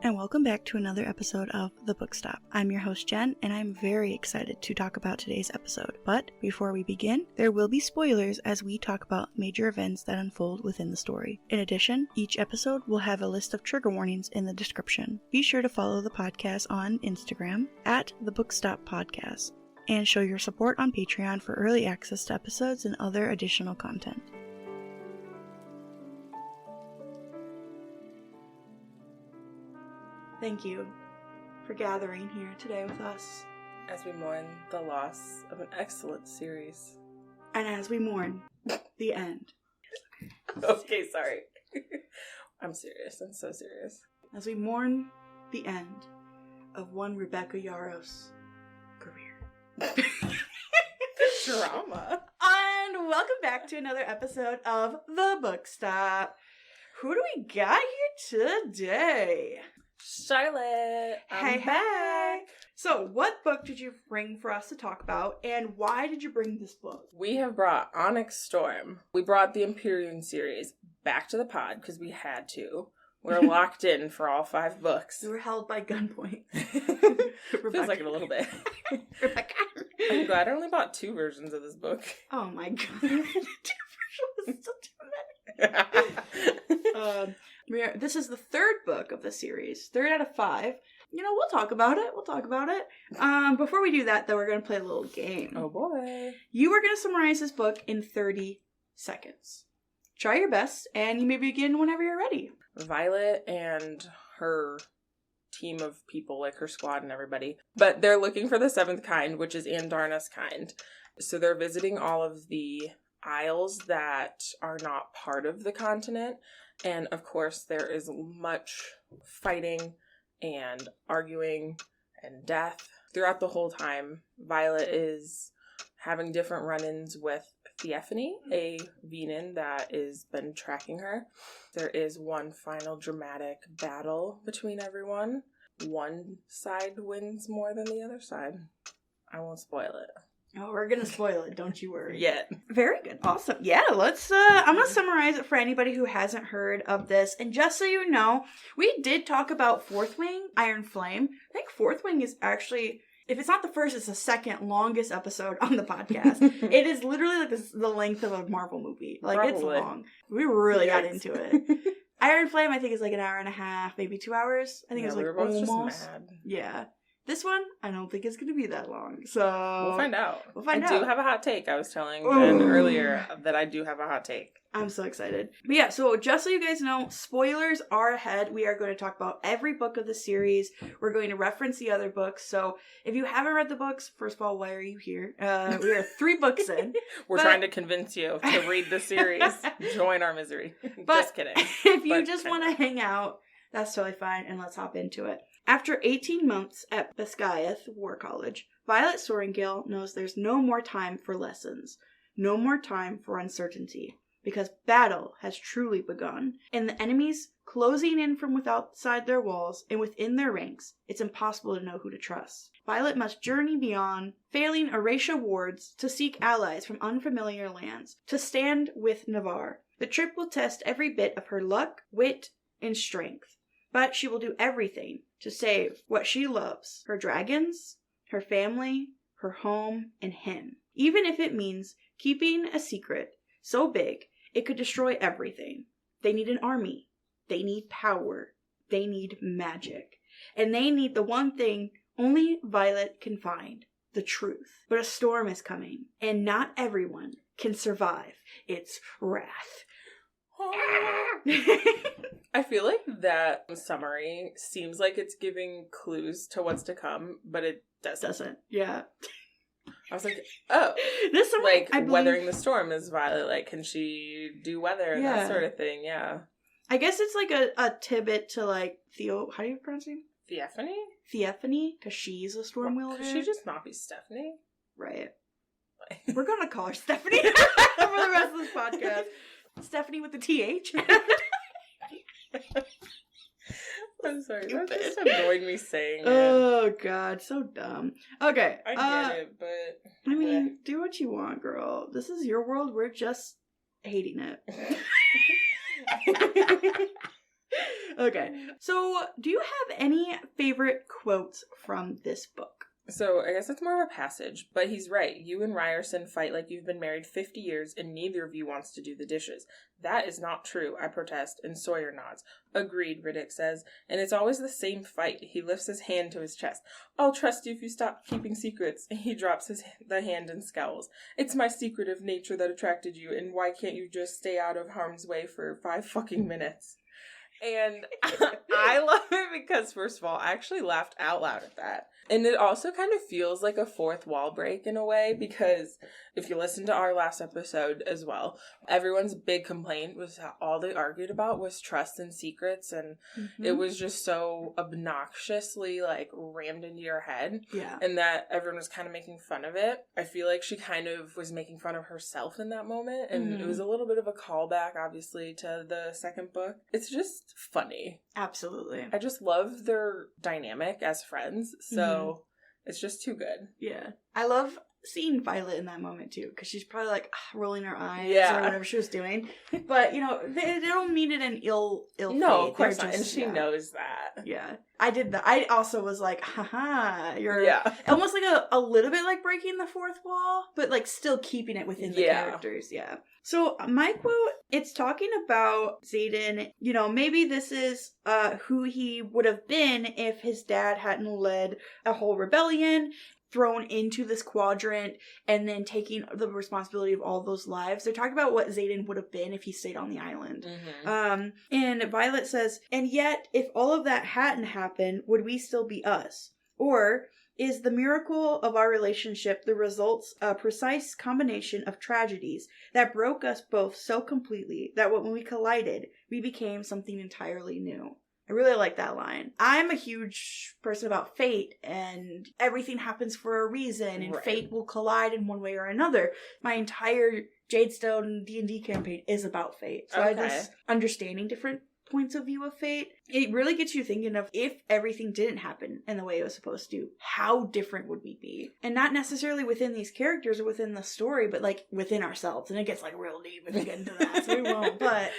and welcome back to another episode of The Book Stop. I'm your host Jen, and I'm very excited to talk about today's episode. But before we begin, there will be spoilers as we talk about major events that unfold within the story. In addition, each episode will have a list of trigger warnings in the description. Be sure to follow the podcast on Instagram at The Book Stop Podcast, and show your support on Patreon for early access to episodes and other additional content. Thank you for gathering here today with us. As we mourn the loss of an excellent series. And as we mourn the end. Okay, sorry. I'm serious. I'm so serious. As we mourn the end of one Rebecca Yarros' career. Drama. And welcome back to another episode of The Book Stop. Who do we got here today? Charlotte. Hey. So, what book did you bring for us to talk about, and why did you bring this book? We have brought Onyx Storm. We brought the Empyrean series back to the pod because we had to. We're locked in for all 5 books. We were held by gunpoint. Feels like it a little bit. Rebecca. I'm glad I only bought 2 versions of this book. Oh my god. 2 versions was still too many. This is the 3rd book of the series. 3rd out of 5. We'll talk about it. Before we do that, though, we're going to play a little game. Oh boy. You are going to summarize this book in 30 seconds. Try your best, and you may begin whenever you're ready. Violet and her team of people, like her squad and everybody. But they're looking for the 7th kind, which is Andarna's kind. So they're visiting all of the isles that are not part of the continent. And of course, there is much fighting and arguing and death throughout the whole time. Violet is having different run-ins with Theophany, a Venan that has been tracking her. There is one final dramatic battle between everyone. One side wins more than the other side. I won't spoil it. Oh, we're gonna spoil it, don't you worry. Yet. Very good. Awesome. Yeah, I'm gonna summarize it for anybody who hasn't heard of this. And just so you know, we did talk about 4th Wing, Iron Flame. I think 4th Wing is actually, if it's not the first, it's the 2nd longest episode on the podcast. It is literally like the length of a Marvel movie. Like, Probably. It's long. We really got into it. Iron Flame, I think, is like an hour and a half, maybe 2 hours. I think it's like we were both almost. just mad. Yeah. This one, I don't think it's going to be that long. So We'll find out. I do have a hot take. I was telling Jen earlier that I do have a hot take. I'm so excited. But yeah, so just so you guys know, spoilers are ahead. We are going to talk about every book of the series. We're going to reference the other books. So if you haven't read the books, first of all, why are you here? We are 3 books in. We're trying to convince you to read the series. Join our misery. Just kidding. If you just want to hang out, that's totally fine, and let's hop into it. After 18 months at Basgiath War College, Violet Sorrengail knows there's no more time for lessons, no more time for uncertainty, because battle has truly begun, and the enemies closing in from outside their walls and within their ranks, it's impossible to know who to trust. Violet must journey beyond failing Aratia wards to seek allies from unfamiliar lands, to stand with Navarre. The trip will test every bit of her luck, wit, and strength. But she will do everything to save what she loves, her dragons, her family, her home, and him. Even if it means keeping a secret so big it could destroy everything. They need an army. They need power. They need magic. And they need the one thing only Violet can find, the truth. But a storm is coming, and not everyone can survive its wrath. I feel like that summary seems like it's giving clues to what's to come, but it doesn't. Yeah. I was like, oh. This summary, like, weathering the storm is Violet. Like, can she do weather and that sort of thing? Yeah. I guess it's like a tidbit to, like, Theo... How do you pronounce her name? Theophany? Theophany? Because she's a storm wielder? Could she just not be Stephanie? Right. We're going to call her Stephanie for the rest of this podcast. Stephanie with the TH. I'm sorry. That just annoyed me saying it. Oh, God. So dumb. Okay. I get it, but... I mean, do what you want, girl. This is your world. We're just hating it. Okay. So, do you have any favorite quotes from this book? So, I guess it's more of a passage, but he's right. You and Ryerson fight like you've been married 50 years and neither of you wants to do the dishes. That is not true, I protest, and Sawyer nods. Agreed, Riddick says, and it's always the same fight. He lifts his hand to his chest. I'll trust you if you stop keeping secrets. He drops the hand and scowls. It's my secretive nature that attracted you, and why can't you just stay out of harm's way for 5 fucking minutes? And I love it because, first of all, I actually laughed out loud at that. And it also kind of feels like a fourth wall break in a way, because if you listen to our last episode as well, everyone's big complaint was that all they argued about was trust and secrets, and it was just so obnoxiously, like, rammed into your head. Yeah. And that everyone was kind of making fun of it. I feel like she kind of was making fun of herself in that moment, and it was a little bit of a callback, obviously, to the second book. It's just funny. Absolutely. I just love their dynamic as friends, so it's just too good. Yeah. I love seeing Violet in that moment, too, because she's probably, like, rolling her eyes or whatever she was doing. But, you know, they don't mean it in ill No, fate. of course not, and she knows that. Yeah. I did that. I also was like, haha, you're almost like a little bit like breaking the fourth wall, but, like, still keeping it within the characters. Yeah. So, my quote, it's talking about Xaden, you know, maybe this is who he would have been if his dad hadn't led a whole rebellion, thrown into this quadrant, and then taking the responsibility of all those lives. They're talking about what Xaden would have been if he stayed on the island. And Violet says, and yet, if all of that hadn't happened, would we still be us? Or is the miracle of our relationship the results a precise combination of tragedies that broke us both so completely that when we collided, we became something entirely new? I really like that line. I'm a huge person about fate, and everything happens for a reason, and fate will collide in one way or another. My entire Jadestone D&D campaign is about fate. So I just understanding different points of view of fate, it really gets you thinking of, if everything didn't happen in the way it was supposed to, how different would we be? And not necessarily within these characters or within the story, but like within ourselves. And it gets like real deep if we get into that, so we won't. But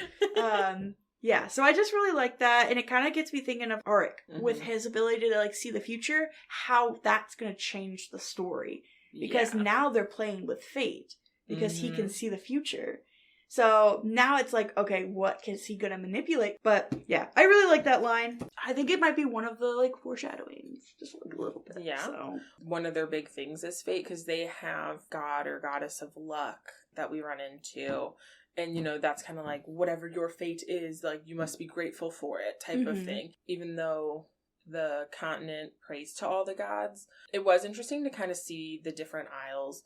yeah, so I just really like that, and it kind of gets me thinking of Auric with his ability to like see the future, how that's going to change the story, because now they're playing with fate because he can see the future. So now it's like, okay, what is he going to manipulate? But yeah, I really like that line. I think it might be one of the like foreshadowings, just like a little bit. Yeah. So. One of their big things is fate, because they have god or goddess of luck that we run into. And, you know, that's kind of like, whatever your fate is, like, you must be grateful for it type of thing. Even though the continent prays to all the gods. It was interesting to kind of see the different isles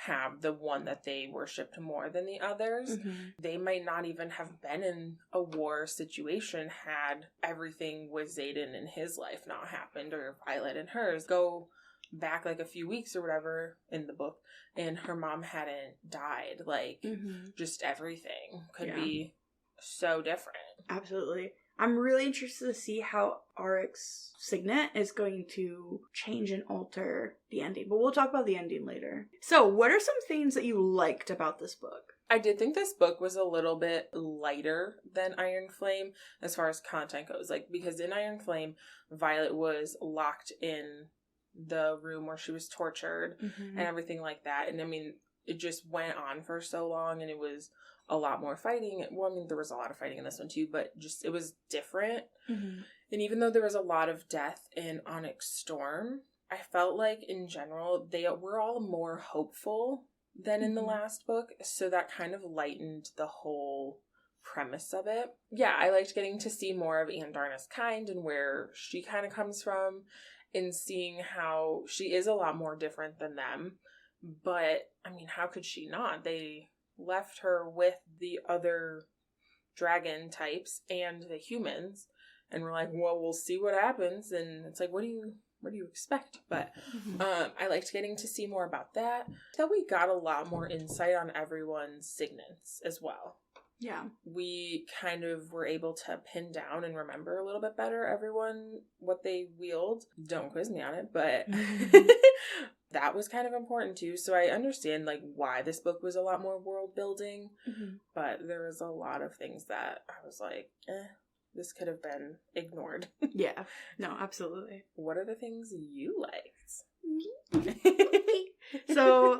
have the one that they worshipped more than the others. They might not even have been in a war situation had everything with Xaden in his life not happened, or Violet and hers. Go back like a few weeks or whatever in the book, and her mom hadn't died. Like, just everything could be so different. Absolutely. I'm really interested to see how Auric's signet is going to change and alter the ending, but we'll talk about the ending later. So, what are some things that you liked about this book? I did think this book was a little bit lighter than Iron Flame as far as content goes. Like, because in Iron Flame, Violet was locked in the room where she was tortured and everything like that. And I mean, it just went on for so long, and it was a lot more fighting. Well, I mean, there was a lot of fighting in this one too, but just, it was different. And even though there was a lot of death in Onyx Storm, I felt like in general, they were all more hopeful than in the last book. So that kind of lightened the whole premise of it. Yeah, I liked getting to see more of Andarna's kind and where she kind of comes from, and seeing how she is a lot more different than them. But, I mean, how could she not? They left her with the other dragon types and the humans, and we're like, well, we'll see what happens. And it's like, what do you expect? But I liked getting to see more about that. So we got a lot more insight on everyone's signets as well. Yeah. We kind of were able to pin down and remember a little bit better everyone, what they wield. Don't quiz me on it, but that was kind of important too. So I understand like why this book was a lot more world building, but there was a lot of things that I was like, This could have been ignored. Yeah. No, absolutely. What are the things you liked? So,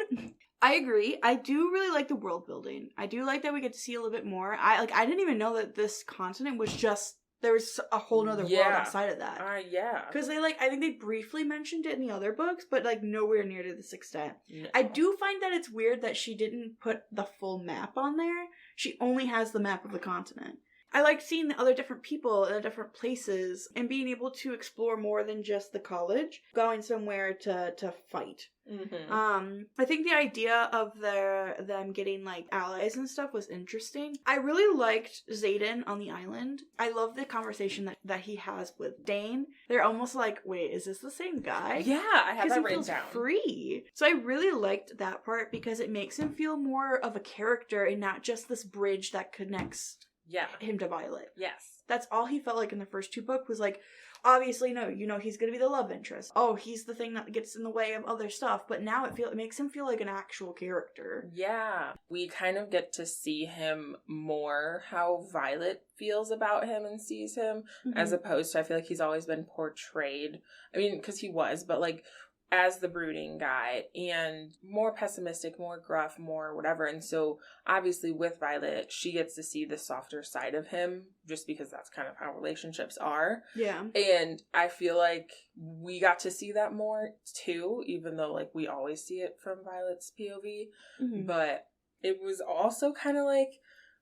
I agree. I do really like the world building. I do like that we get to see a little bit more. I didn't even know that this continent was just, there was a whole nother world outside of that. Yeah. Because they I think they briefly mentioned it in the other books, but nowhere near to this extent. No. I do find that it's weird that she didn't put the full map on there. She only has the map of the continent. I like seeing the other different people in the different places and being able to explore more than just the college, going somewhere to fight. Mm-hmm. I think the idea of them getting allies and stuff was interesting. I really liked Xaden on the island. I love the conversation that he has with Dane. They're almost like, wait, is this the same guy? Yeah, I have that written down. Because he feels free. So I really liked that part because it makes him feel more of a character and not just this bridge that connects him to Violet. Yes. That's all he felt like in the first two books was obviously, no, he's gonna be the love interest. Oh, he's the thing that gets in the way of other stuff. But now it makes him feel like an actual character. Yeah. We kind of get to see him more, how Violet feels about him and sees him, as opposed to, I feel like he's always been portrayed. I mean, because he was, but as the brooding guy and more pessimistic, more gruff, more whatever. And so obviously with Violet, she gets to see the softer side of him just because that's kind of how relationships are. Yeah. And I feel like we got to see that more too, even though we always see it from Violet's POV. Mm-hmm. But it was also kind of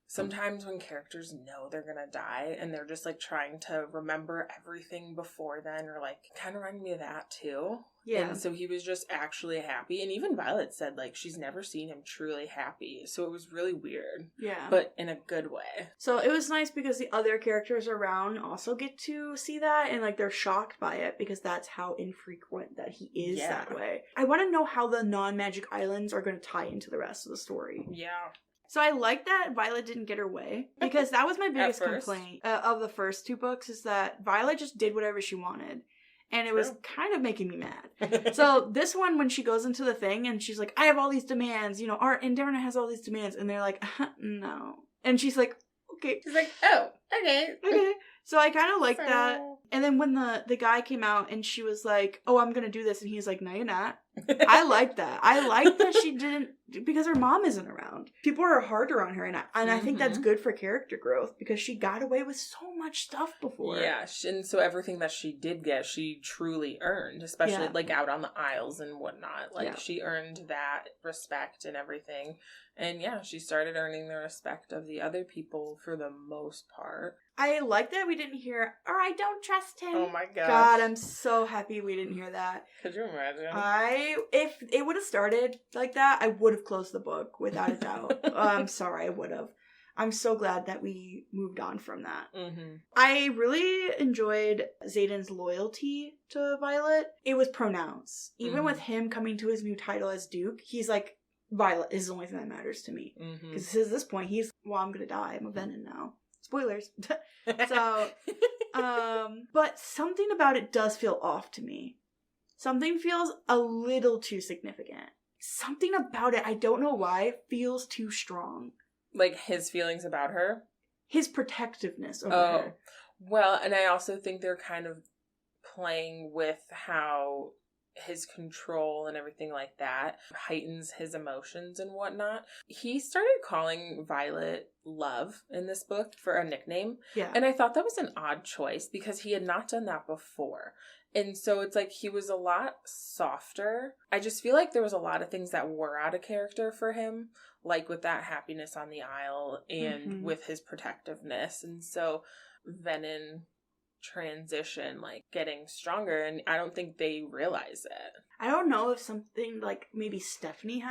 sometimes when characters know they're gonna die and they're just trying to remember everything before then, or kind of reminded me of that too. Yeah. And so he was just actually happy. And even Violet said she's never seen him truly happy. So it was really weird. Yeah. But in a good way. So it was nice because the other characters around also get to see that and they're shocked by it because that's how infrequent that he is that way. I want to know how the non-magic islands are going to tie into the rest of the story. Yeah. So I like that Violet didn't get her way because that was my biggest complaint of the first two books is that Violet just did whatever she wanted. And it was kind of making me mad. So this one, when she goes into the thing and she's like, I have all these demands, Art and Darna has all these demands. And they're like, no. And she's like, okay. She's like, oh, okay. Okay. So I kind of like that. And then when the guy came out and she was like, oh, I'm going to do this. And he's like, no, you're not. I like that. I like that she didn't, because her mom isn't around. People are harder on her. And I think that's good for character growth because she got away with so much stuff before. Yeah. And so everything that she did get, she truly earned, especially out on the Isles and whatnot. She earned that respect and everything. And she started earning the respect of the other people for the most part. I like that we didn't hear, or I don't trust him. Oh my god. God, I'm so happy we didn't hear that. Could you imagine? If it would have started like that, I would have closed the book without a doubt. I'm sorry, I would have. I'm so glad that we moved on from that. Mm-hmm. I really enjoyed Xaden's loyalty to Violet. It was pronounced. Even with him coming to his new title as Duke, he's like, Violet is the only thing that matters to me. Because at this point, he's, I'm going to die. I'm a Venom now. Spoilers. So, but something about it does feel off to me. Something feels a little too significant. Something about it, I don't know why, feels too strong. His feelings about her? His protectiveness over her. Well, and I also think they're kind of playing with how his control and everything like that heightens his emotions and whatnot. He started calling Violet Love in this book for a nickname. Yeah. And I thought that was an odd choice because he had not done that before. And so it's he was a lot softer. I just feel like there was a lot of things that were out of character for him, with that happiness on the Isle and with his protectiveness. And so Venom transition, getting stronger, and I don't think they realize it. I don't know if something maybe Stephanie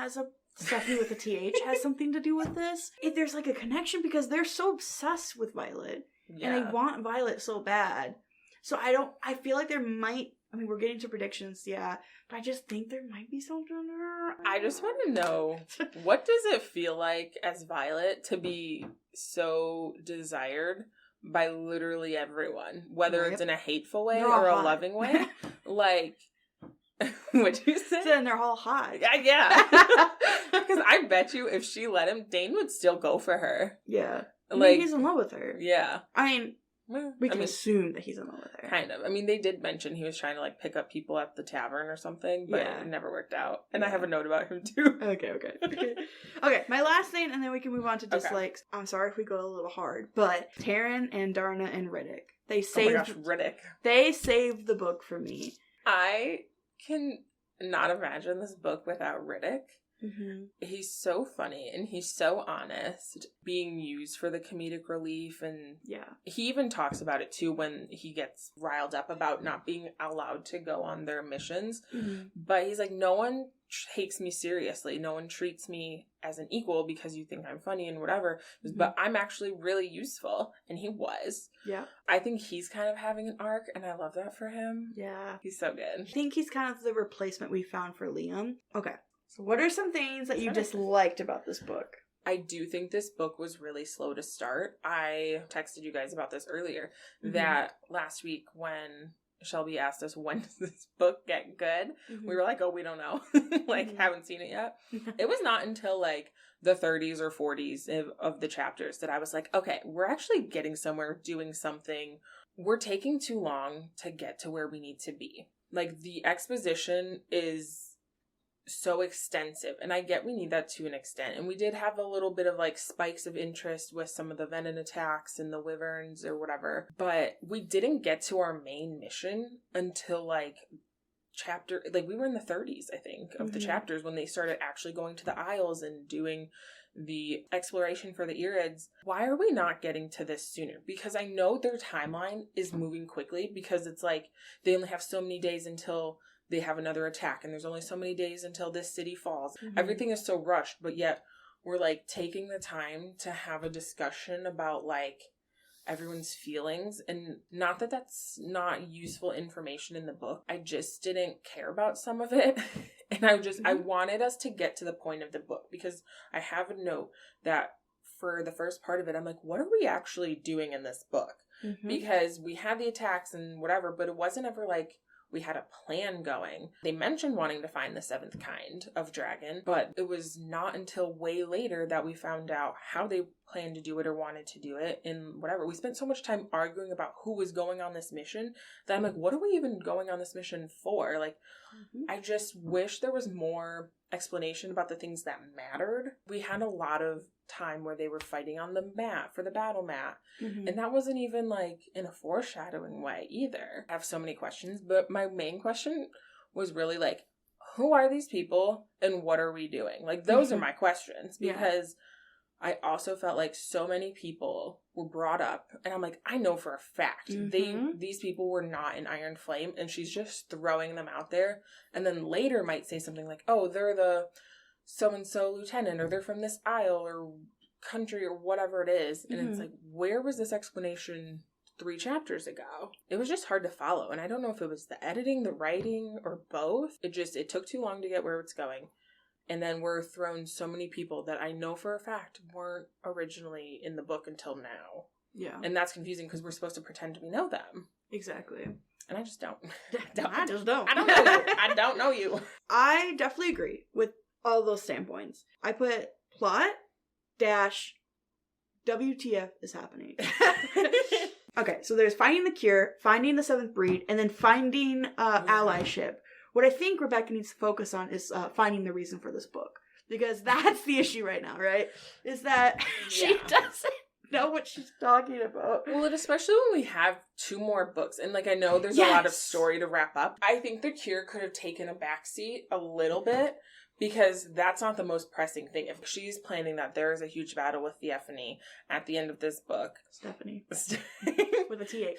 with a TH has something to do with this. If there's a connection because they're so obsessed with Violet and they want Violet so bad. So I feel like there might, we're getting to predictions, but I just think there might be something there. I just want to know, what does it feel like as Violet to be so desired by literally everyone, whether it's in a hateful way or a loving way? What'd you say? And they're all hot. Yeah. Because I bet you if she let him, Dane would still go for her. Yeah. He's in love with her. Yeah. We can assume that he's in love with her. Kind of. I mean, they did mention he was trying to, like, pick up people at the tavern or something, but it never worked out. And I have a note about him, too. Okay. Okay, my last thing, and then we can move on to dislikes. Okay. I'm sorry if we go a little hard, but Taryn and Darna and Riddick. They saved... Oh my gosh, Riddick. They saved the book for me. I can not imagine this book without Riddick. Mm-hmm. He's so funny and he's so honest, being used for the comedic relief, and he even talks about it too when he gets riled up about not being allowed to go on their missions. Mm-hmm. But he's like, no one takes me seriously, no one treats me as an equal because you think I'm funny and whatever, mm-hmm. but I'm actually really useful, and he was. I think he's kind of having an arc, and I love that for him. He's so good. I think he's kind of the replacement we found for Liam. Okay, so what are some things that you disliked about this book? I do think this book was really slow to start. I texted you guys about this earlier, mm-hmm. that last week when Shelby asked us, when does this book get good? Mm-hmm. We were like, oh, we don't know. Mm-hmm. Haven't seen it yet. It was not until like the 30s or 40s of the chapters that I was like, okay, we're actually getting somewhere, doing something. We're taking too long to get to where we need to be. Like, the exposition is so extensive, and I get we need that to an extent, and we did have a little bit of like spikes of interest with some of the venom attacks and the wyverns or whatever, but we didn't get to our main mission until like chapter, like we were in the 30s, I think, of mm-hmm. the chapters when they started actually going to the Isles and doing the exploration for the Irids. Why are we not getting to this sooner? Because I know their timeline is moving quickly, because it's like they only have so many days until they have another attack, and there's only so many days until this city falls. Mm-hmm. Everything is so rushed, but yet we're like taking the time to have a discussion about like everyone's feelings. And not that that's not useful information in the book, I just didn't care about some of it. And I wanted us to get to the point of the book, because I have a note that for the first part of it, I'm like, what are we actually doing in this book? Mm-hmm. Because we had the attacks and whatever, but it wasn't ever like we had a plan going. They mentioned wanting to find the 7th kind of dragon, but it was not until way later that we found out how they planned to do it or wanted to do it and whatever. We spent so much time arguing about who was going on this mission that I'm like, what are we even going on this mission for? Like, mm-hmm. I just wish there was more explanation about the things that mattered. We had a lot of time where they were fighting on the mat for the battle mat, mm-hmm. and that wasn't even like in a foreshadowing way either. I have so many questions, but my main question was really like, who are these people and what are we doing? Like, those mm-hmm. are my questions, because I also felt like so many people were brought up, and I'm like, I know for a fact these people were not in Iron Flame, and she's just throwing them out there, and then later might say something like, oh, they're the so-and-so lieutenant, or they're from this isle or country or whatever it is. And it's like, where was this explanation 3 chapters ago? It was just hard to follow. And I don't know if it was the editing, the writing, or both. It took too long to get where it's going. And then we're thrown so many people that I know for a fact weren't originally in the book until now. Yeah. And that's confusing because we're supposed to pretend we know them. Exactly. And I just don't. I just don't. I don't know you. I don't know you. I definitely agree with all those standpoints. I put plot dash WTF is happening. Okay, so there's finding the cure, finding the 7th breed, and then finding allyship. What I think Rebecca needs to focus on is finding the reason for this book. Because that's the issue right now, right? Is that she doesn't know what she's talking about. Well, and especially when we have 2 more books. And like, I know there's a lot of story to wrap up. I think the cure could have taken a backseat a little bit, because that's not the most pressing thing. If she's planning that there is a huge battle with Theophany at the end of this book. Stephanie. With a TH.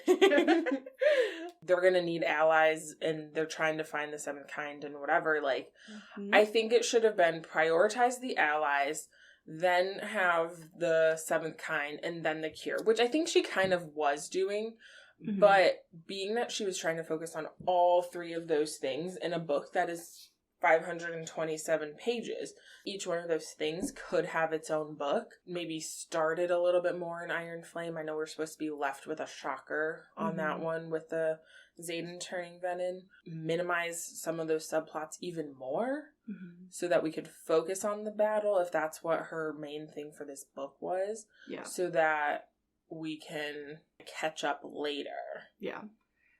They're going to need allies, and they're trying to find the 7th kind and whatever. Like, I think it should have been prioritize the allies, then have the 7th kind, and then the cure. Which I think she kind of was doing. Mm-hmm. But being that she was trying to focus on all 3 of those things in a book that is 527 pages. Each one of those things could have its own book. Maybe started a little bit more in Iron Flame. I know we're supposed to be left with a shocker on that one with the Xaden turning venom. Minimize some of those subplots even more so that we could focus on the battle, if that's what her main thing for this book was. Yeah. So that we can catch up later. Yeah.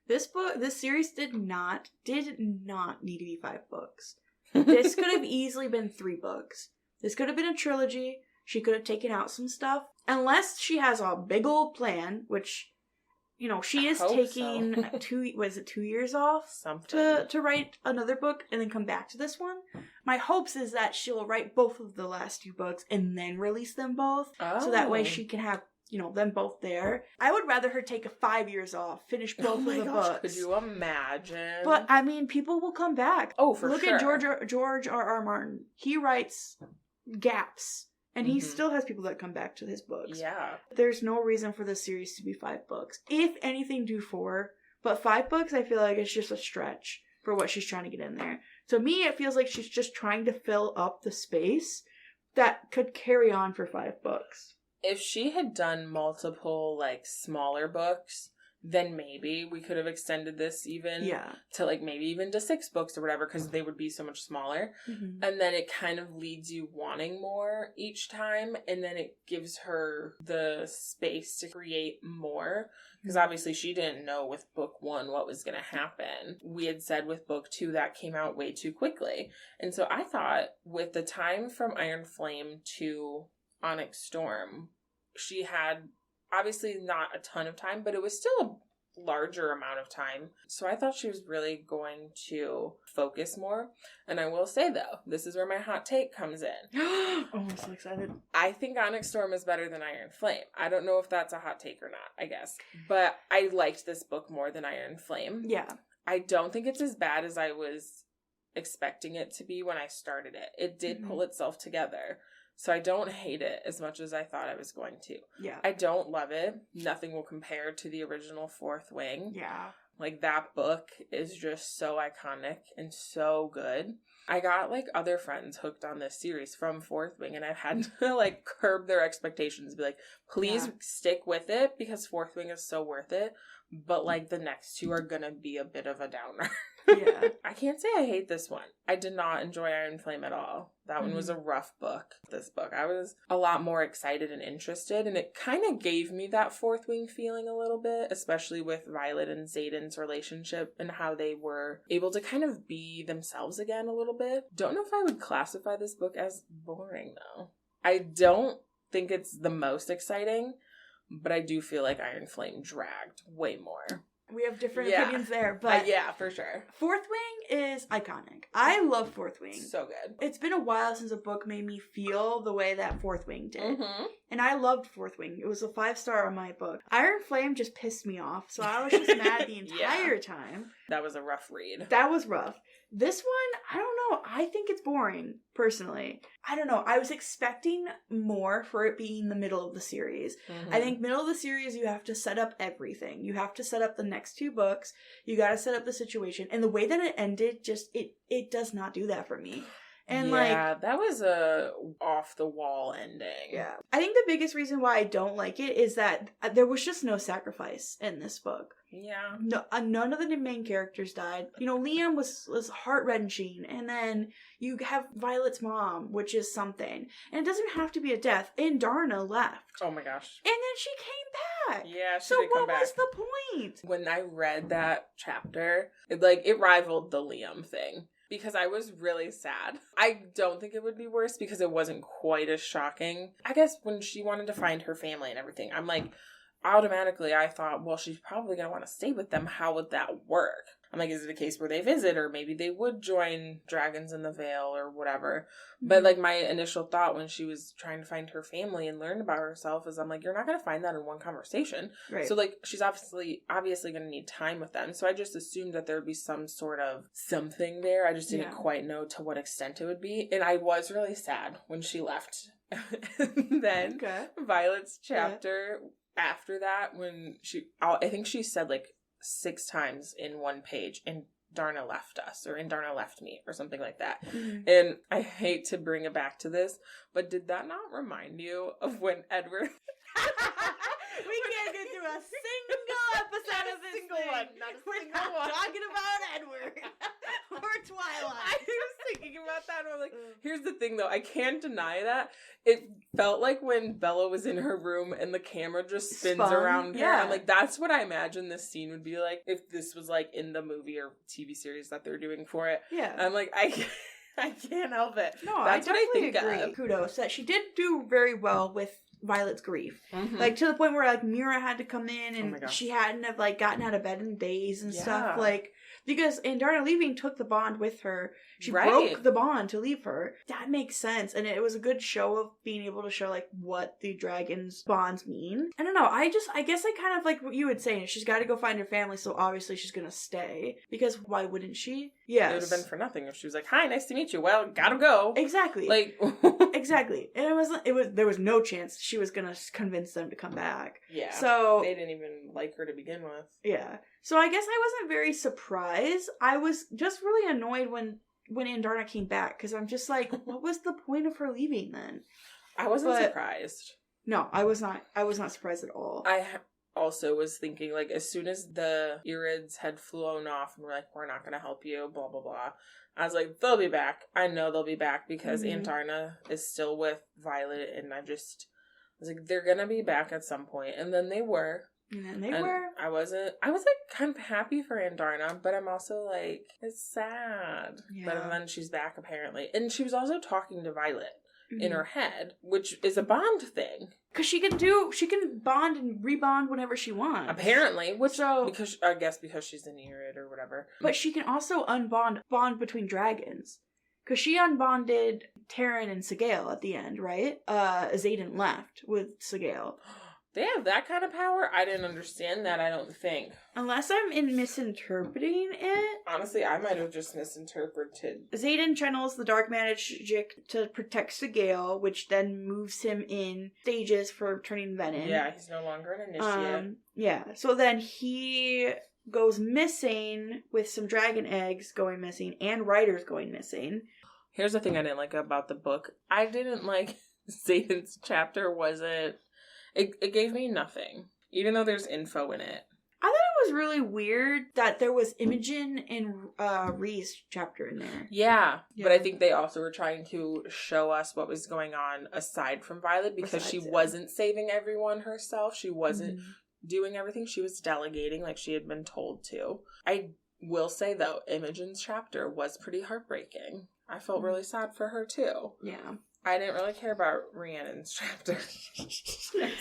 This series did not need to be 5 books. This could have easily been 3 books. This could have been a trilogy. She could have taken out some stuff. Unless she has a big old plan, which, she is taking 2 years off Something. to write another book and then come back to this one. My hopes is that she'll write both of the last 2 books and then release them both. Oh. So that way she can have, them both there. I would rather her take 5 years off, finish both of the books. Could you imagine? But, people will come back. Oh, for sure. Look at George R.R. Martin. He writes gaps. And he still has people that come back to his books. Yeah. There's no reason for this series to be 5 books. If anything, do 4. But 5 books, I feel like it's just a stretch for what she's trying to get in there. To me, it feels like she's just trying to fill up the space that could carry on for 5 books. If she had done multiple, smaller books, then maybe we could have extended this even to, maybe even to 6 books or whatever, because they would be so much smaller. Mm-hmm. And then it kind of leads you wanting more each time, and then it gives her the space to create more, because obviously she didn't know with book 1 what was going to happen. We had said with book 2 that came out way too quickly. And so I thought with the time from Iron Flame to Onyx Storm, she had obviously not a ton of time, but it was still a larger amount of time. So I thought she was really going to focus more. And I will say, though, this is where my hot take comes in. Oh, I'm so excited. I think Onyx Storm is better than Iron Flame. I don't know if that's a hot take or not, I guess. But I liked this book more than Iron Flame. Yeah. I don't think it's as bad as I was expecting it to be when I started it. It did pull itself together. So I don't hate it as much as I thought I was going to. Yeah. I don't love it. Nothing will compare to the original Fourth Wing. Yeah. That book is just so iconic and so good. I got, other friends hooked on this series from Fourth Wing, and I've had to, curb their expectations. Be like, please stick with it, because Fourth Wing is so worth it. But, the next 2 are gonna be a bit of a downer. Yeah. I can't say I hate this one. I did not enjoy Iron Flame at all. That one was a rough book. This book, I was a lot more excited and interested, and it kind of gave me that Fourth Wing feeling a little bit, especially with Violet and Xaden's relationship and how they were able to kind of be themselves again a little bit. Don't know if I would classify this book as boring, though. I don't think it's the most exciting, but I do feel like Iron Flame dragged way more. We have different opinions there, but... yeah, for sure. Fourth Wing is iconic. I love Fourth Wing. So good. It's been a while since a book made me feel the way that Fourth Wing did. Mm-hmm. And I loved Fourth Wing. It was a 5-star on my book. Iron Flame just pissed me off, so I was just mad the entire time. That was a rough read. That was rough. This one, I don't know. I think it's boring, personally. I don't know. I was expecting more for it being the middle of the series. Mm-hmm. I think middle of the series, you have to set up everything. You have to set up the next 2 books. You got to set up the situation. And the way that it ended, just, it does not do that for me. And that was a off-the-wall ending. Yeah. I think the biggest reason why I don't like it is that there was just no sacrifice in this book. Yeah. No, none of the main characters died. Liam was heart-wrenching, and then you have Violet's mom, which is something. And it doesn't have to be a death. And Darna left. Oh my gosh. And then she came back. Yeah, she did come back. So what was the point? When I read that chapter, it rivaled the Liam thing. Because I was really sad. I don't think it would be worse because it wasn't quite as shocking. I guess when she wanted to find her family and everything, I'm automatically I thought, well, she's probably going to want to stay with them. How would that work? I'm is it a case where they visit, or maybe they would join Dragons in the Veil or whatever? Mm-hmm. But my initial thought when she was trying to find her family and learn about herself is you're not going to find that in one conversation. Right. So she's obviously going to need time with them. So I just assumed that there would be some sort of something there. I just didn't quite know to what extent it would be. And I was really sad when she left. And then Violet's chapter after that, when I think she said 6 times in one page, and Darna left us, or and Darna left me, or something like that. Mm-hmm. And I hate to bring it back to this, but did that not remind you of when Edward We can't get through a single episode of this thing. Not a We're single not one. talking about Edward or Twilight. I was thinking about that, and I'm like, here's the thing, though. I can't deny that. It felt like when Bella was in her room and the camera just spins around her. Yeah. I'm like, that's what I imagine this scene would be like if this was, like, in the movie or TV series that they're doing for it. Yeah. I'm like, I can't help it. No, that's what I think agree. of. Kudos that she did do very well with Violet's grief. Mm-hmm. Like, to the point where, like, Mira had to come in Oh my and gosh. she hadn't have, like, gotten out of bed in days and Yeah. stuff. Like, because Andarna leaving took the bond with her. She Right. broke the bond to leave her. That makes sense. And it was a good show of being able to show, like, what the dragon's bonds mean. I don't know. I guess I kind of like what you would say. She's got to go find her family, so obviously she's gonna stay. Because why wouldn't she? Yes. It would have been for nothing if she was like, hi, nice to meet you. Well, gotta go. Exactly. Like, exactly. And there was no chance she was gonna convince them to come back. yeah. So they didn't even like her to begin with. yeah. So I guess I wasn't very surprised. I was just really annoyed when Andarna came back, because I'm just like, what was the point of her leaving then? I wasn't surprised. No, I was not. I was not surprised at all. I also was thinking, like, as soon as the Irids had flown off and were like, we're not going to help you, blah, blah, blah, I was like, they'll be back. I know they'll be back because Andarna is still with Violet, and I was like, they're going to be back at some point. And then they were. And they were. I was like kind of happy for Andarna, but I'm also like, it's sad. Yeah. But then she's back apparently. And she was also talking to Violet in her head, which is a bond thing. Because she can bond and rebond whenever she wants. Apparently, because she's an Irid or whatever. But she can also bond between dragons. Because she unbonded Taryn and Sigale at the end, right? Xaden left with Sigale. They have that kind of power? I didn't understand that, I don't think. Unless I'm misinterpreting it. Honestly, I might have just misinterpreted. Xaden channels the dark magic to protect Sigale, which then moves him in stages for turning venom. Yeah, he's no longer an initiate. Yeah, so then he goes missing with some dragon eggs going missing and riders going missing. Here's the thing I didn't like about the book. I didn't like Xaden's chapter wasn't... It gave me nothing, even though there's info in it. I thought it was really weird that there was Imogen and Rhee's chapter in there. Yeah, but I think they also were trying to show us what was going on aside from Violet, because she wasn't saving everyone herself. She wasn't doing everything. She was delegating like she had been told to. I will say, though, Imogen's chapter was pretty heartbreaking. I felt really sad for her, too. Yeah. I didn't really care about Rhiannon's chapter.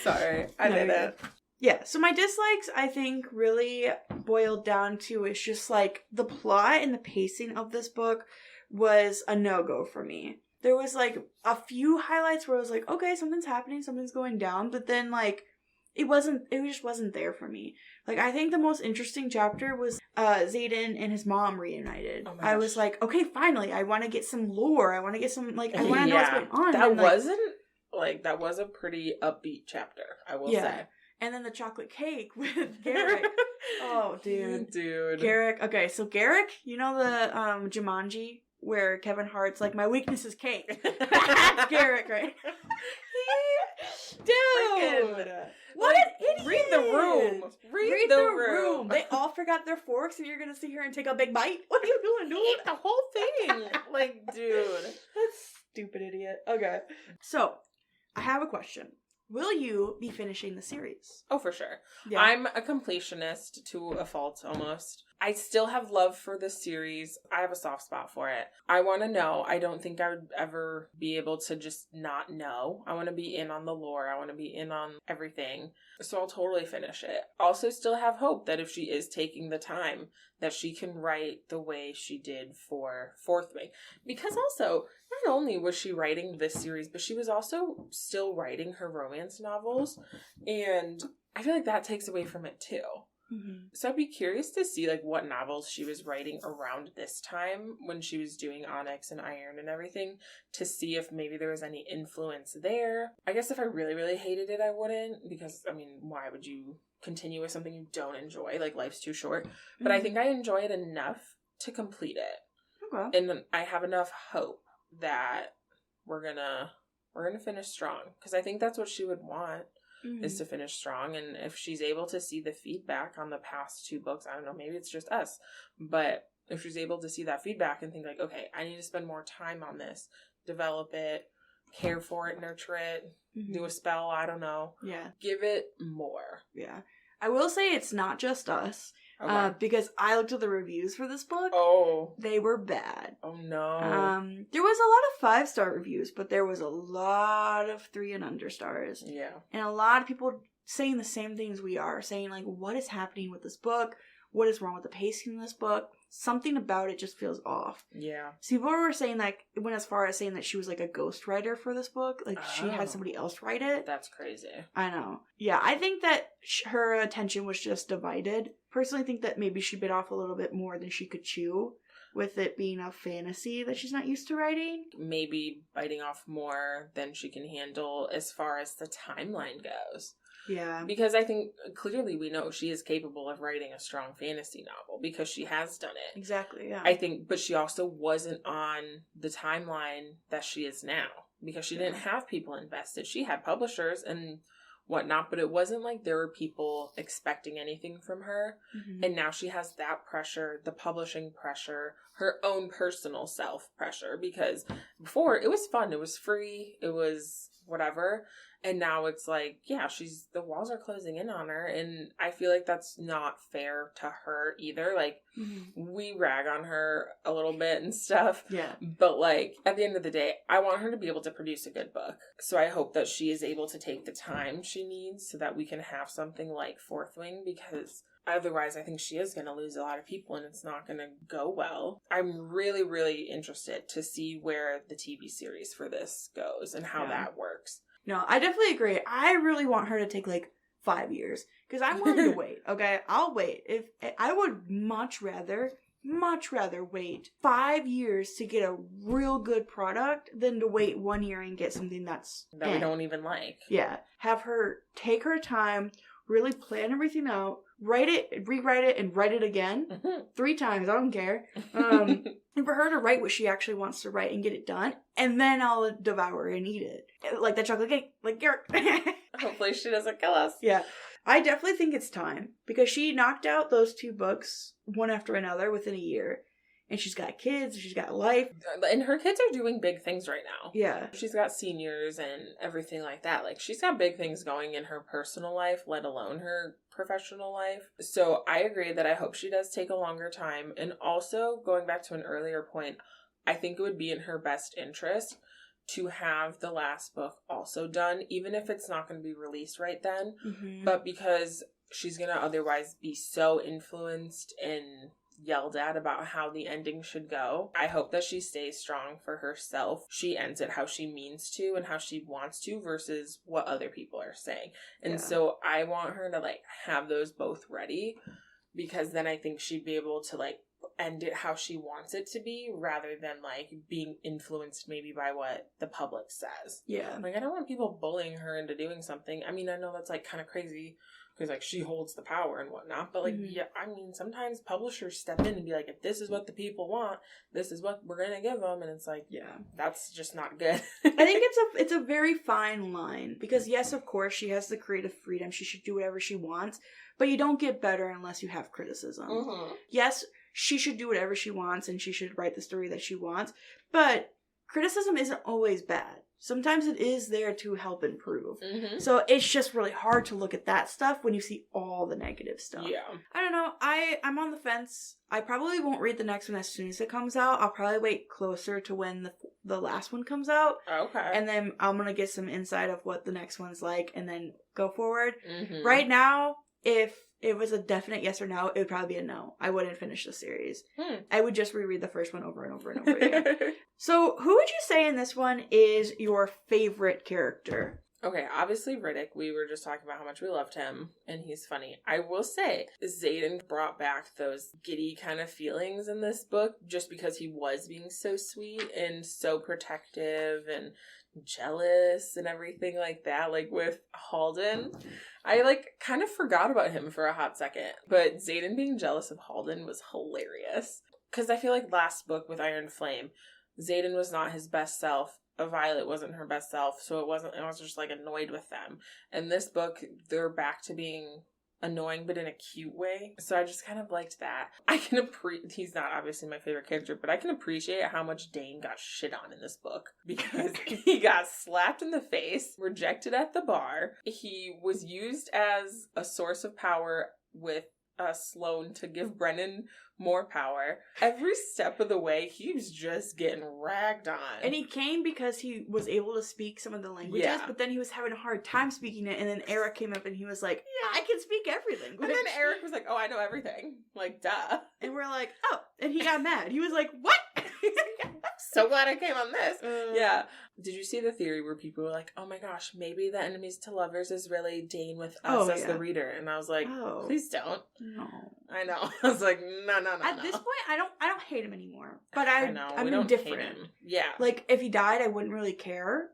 Sorry, I didn't. Yeah, so my dislikes, I think, really boiled down to it's just like the plot and the pacing of this book was a no-go for me. There was like a few highlights where I was like, okay, something's happening, something's going down, but then like it just wasn't there for me. Like, I think the most interesting chapter was Xaden and his mom reunited. I was like, okay, finally, I want to get some lore. I want to get some, like, I want to know what's going on. That was a pretty upbeat chapter, I will say. And then the chocolate cake with Garrick. Oh, dude. Dude. Garrick. Okay, so Garrick, you know the Jumanji where Kevin Hart's like, my weakness is cake. That's Garrick, right? Dude. What an idiot! Read the room. Read the room. They all forgot their forks, and you're gonna sit here and take a big bite. What are you doing, dude? Eat the whole thing. Like, dude, that's stupid idiot. Okay, so I have a question. Will you be finishing the series? Oh, for sure. Yeah. I'm a completionist to a fault, almost. I still have love for this series. I have a soft spot for it. I want to know. I don't think I would ever be able to just not know. I want to be in on the lore. I want to be in on everything. So I'll totally finish it. Also still have hope that if she is taking the time, that she can write the way she did for Fourth Wing. Because also, not only was she writing this series, but she was also still writing her romance novels. And I feel like that takes away from it too. Mm-hmm. So I'd be curious to see like what novels she was writing around this time when she was doing Onyx and Iron and everything, to see if maybe there was any influence there. I guess if I really, really hated it, I wouldn't, because I mean, why would you continue with something you don't enjoy? Like, life's too short. But I think I enjoy it enough to complete it. Okay. And I have enough hope that we're gonna finish strong, because I think that's what she would want. is to finish strong. And if she's able to see the feedback on the past 2 books, I don't know, maybe it's just us, but if she's able to see that feedback and think like, okay, I need to spend more time on this, develop it, care for it, nurture it, do a spell, I don't know. Yeah. Give it more. Yeah. I will say it's not just us. Okay. Because I looked at the reviews for this book. Oh. They were bad. Oh, no. There was a lot of 5-star reviews, but there was a lot of 3 and under stars. Yeah. And a lot of people saying the same things we are, saying, like, what is happening with this book? What is wrong with the pacing in this book? Something about it just feels off. Yeah. So people were saying, like, went as far as saying that she was, like, a ghostwriter for this book. Like, she had somebody else write it. That's crazy. I know. Yeah, I think that her attention was just divided. Personally, I think that maybe she bit off a little bit more than she could chew, with it being a fantasy that she's not used to writing. Maybe biting off more than she can handle as far as the timeline goes. Yeah. Because I think clearly we know she is capable of writing a strong fantasy novel because she has done it. Exactly, yeah. I think, but she also wasn't on the timeline that she is now because she didn't have people invested. She had publishers and whatnot, but it wasn't like there were people expecting anything from her. Mm-hmm. And now she has that pressure, the publishing pressure, her own personal self pressure, because before it was fun, it was free, it was whatever. And now it's like, yeah, the walls are closing in on her. And I feel like that's not fair to her either. Like, we rag on her a little bit and stuff. Yeah. But, like, at the end of the day, I want her to be able to produce a good book. So I hope that she is able to take the time she needs so that we can have something like Fourth Wing, because otherwise I think she is going to lose a lot of people and it's not going to go well. I'm really, really interested to see where the TV series for this goes and how that works. No, I definitely agree. I really want her to take, like, 5 years. Because I'm willing to wait, okay? I'll wait. I would much rather wait 5 years to get a real good product than to wait 1 year and get something that we don't even like. Yeah. Have her take her time, really plan everything out, write it, rewrite it, and write it again 3 times. I don't care. And for her to write what she actually wants to write and get it done, and then I'll devour and eat it. Like that chocolate cake. Like, hopefully she doesn't kill us. Yeah. I definitely think it's time, because she knocked out those 2 books one after another within a year. And she's got kids, she's got life. And her kids are doing big things right now. Yeah. She's got seniors and everything like that. Like, she's got big things going in her personal life, let alone her professional life. So I agree that I hope she does take a longer time. And also, going back to an earlier point, I think it would be in her best interest to have the last book also done, even if it's not going to be released right then. Mm-hmm. But because she's going to otherwise be so influenced and yelled at about how the ending should go, I hope that she stays strong for herself. She ends it how she means to and how she wants to versus what other people are saying. And so I want her to, like, have those both ready, because then I think she'd be able to, like, end it how she wants it to be rather than, like, being influenced maybe by what the public says. Yeah. Like, I don't want people bullying her into doing something. I mean, I know that's, like, kind of crazy, because, like, she holds the power and whatnot. But, like, yeah, I mean, sometimes publishers step in and be like, if this is what the people want, this is what we're going to give them. And it's like, yeah, that's just not good. I think it's a very fine line. Because, yes, of course, she has the creative freedom. She should do whatever she wants. But you don't get better unless you have criticism. Mm-hmm. Yes, she should do whatever she wants and she should write the story that she wants. But criticism isn't always bad. Sometimes it is there to help improve. Mm-hmm. So it's just really hard to look at that stuff when you see all the negative stuff. Yeah. I don't know. I'm on the fence. I probably won't read the next one as soon as it comes out. I'll probably wait closer to when the last one comes out. Okay. And then I'm going to get some insight of what the next one's like and then go forward. Mm-hmm. Right now, if it was a definite yes or no, it would probably be a no. I wouldn't finish the series. I would just reread the first one over and over and over again. So, who would you say in this one is your favorite character? Okay, obviously Riddick. We were just talking about how much we loved him, and he's funny. I will say, Xaden brought back those giddy kind of feelings in this book, just because he was being so sweet and so protective and jealous and everything like that. Like, with Halden, I, like, kind of forgot about him for a hot second. But Xaden being jealous of Halden was hilarious. Because I feel like last book with Iron Flame, Xaden was not his best self. Violet wasn't her best self, so it was just like annoyed with them. And this book, they're back to being annoying, but in a cute way. So I just kind of liked that. He's not obviously my favorite character, but I can appreciate how much Dane got shit on in this book, because he got slapped in the face, rejected at the bar. He was used as a source of power with Sloane to give Brennan more power. Every step of the way, he was just getting ragged on. And he came because he was able to speak some of the languages, but then he was having a hard time speaking it, and then Eric came up and he was like, I can speak every language. And then Eric was like, oh, I know everything. Like, duh. And we're like, oh. And he got mad. He was like, what? So glad I came on this. Yeah. Did you see the theory where people were like, oh my gosh, maybe the enemies to lovers is really Dane with us as the reader? And I was like, please don't. No. I know. I was like, no. At this point, I don't hate him anymore. But I'm indifferent. Hate him. Yeah. Like, if he died, I wouldn't really care.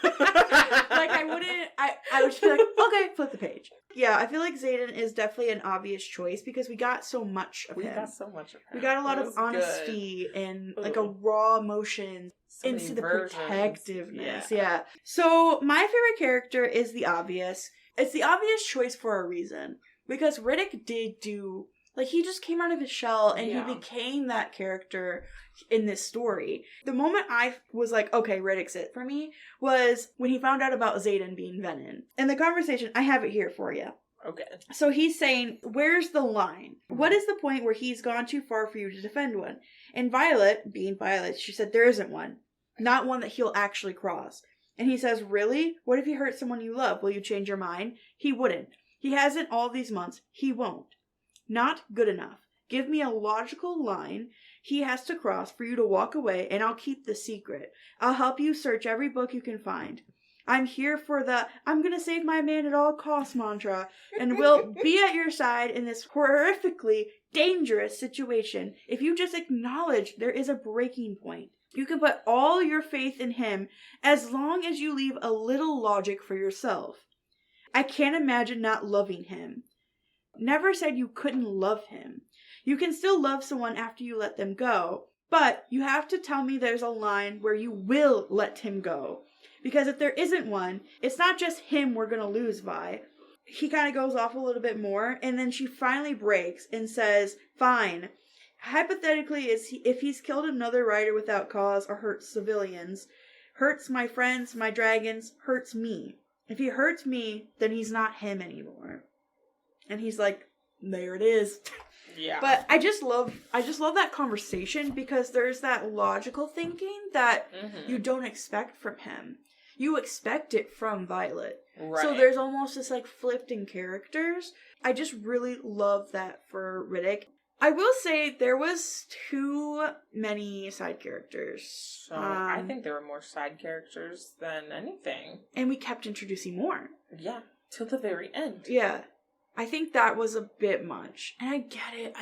Like, I wouldn't, I would just be like, okay, flip the page. Yeah, I feel like Xaden is definitely an obvious choice because we got so much of him. We got so much of him. We got a lot of honesty and like a raw emotion into the protectiveness. Yeah. So my favorite character is the obvious. It's the obvious choice for a reason. Because Riddick did do, like, he just came out of his shell and he became that character in this story. The moment I was like, okay, Riddick's it for me, was when he found out about Xaden being Venom. In the conversation, I have it here for you. Okay. So he's saying, where's the line? What is the point where he's gone too far for you to defend one? And Violet, being Violet, she said, there isn't one. Not one that he'll actually cross. And he says, really? What if he hurts someone you love? Will you change your mind? He wouldn't. He hasn't all these months. He won't. Not good enough. Give me a logical line he has to cross for you to walk away, and I'll keep the secret. I'll help you search every book you can find. I'm here for the I'm gonna save my man at all costs mantra, and will be at your side in this horrifically dangerous situation if you just acknowledge there is a breaking point. You can put all your faith in him as long as you leave a little logic for yourself. I can't imagine not loving him. Never said you couldn't love him. You can still love someone after you let them go, but you have to tell me there's a line where you will let him go. Because if there isn't one, it's not just him we're going to lose, Vi. He kind of goes off a little bit more, and then she finally breaks and says, fine. Hypothetically, if he's killed another rider without cause or hurts civilians, hurts my friends, my dragons, hurts me. If he hurts me, then he's not him anymore. And he's like, there it is. Yeah. But I just love that conversation because there's that logical thinking that you don't expect from him. You expect it from Violet. Right. So there's almost this like flipped in characters. I just really love that for Riddick. I will say there was too many side characters. So I think there were more side characters than anything. And we kept introducing more. Yeah, till the very end. Yeah. I think that was a bit much. And I get it.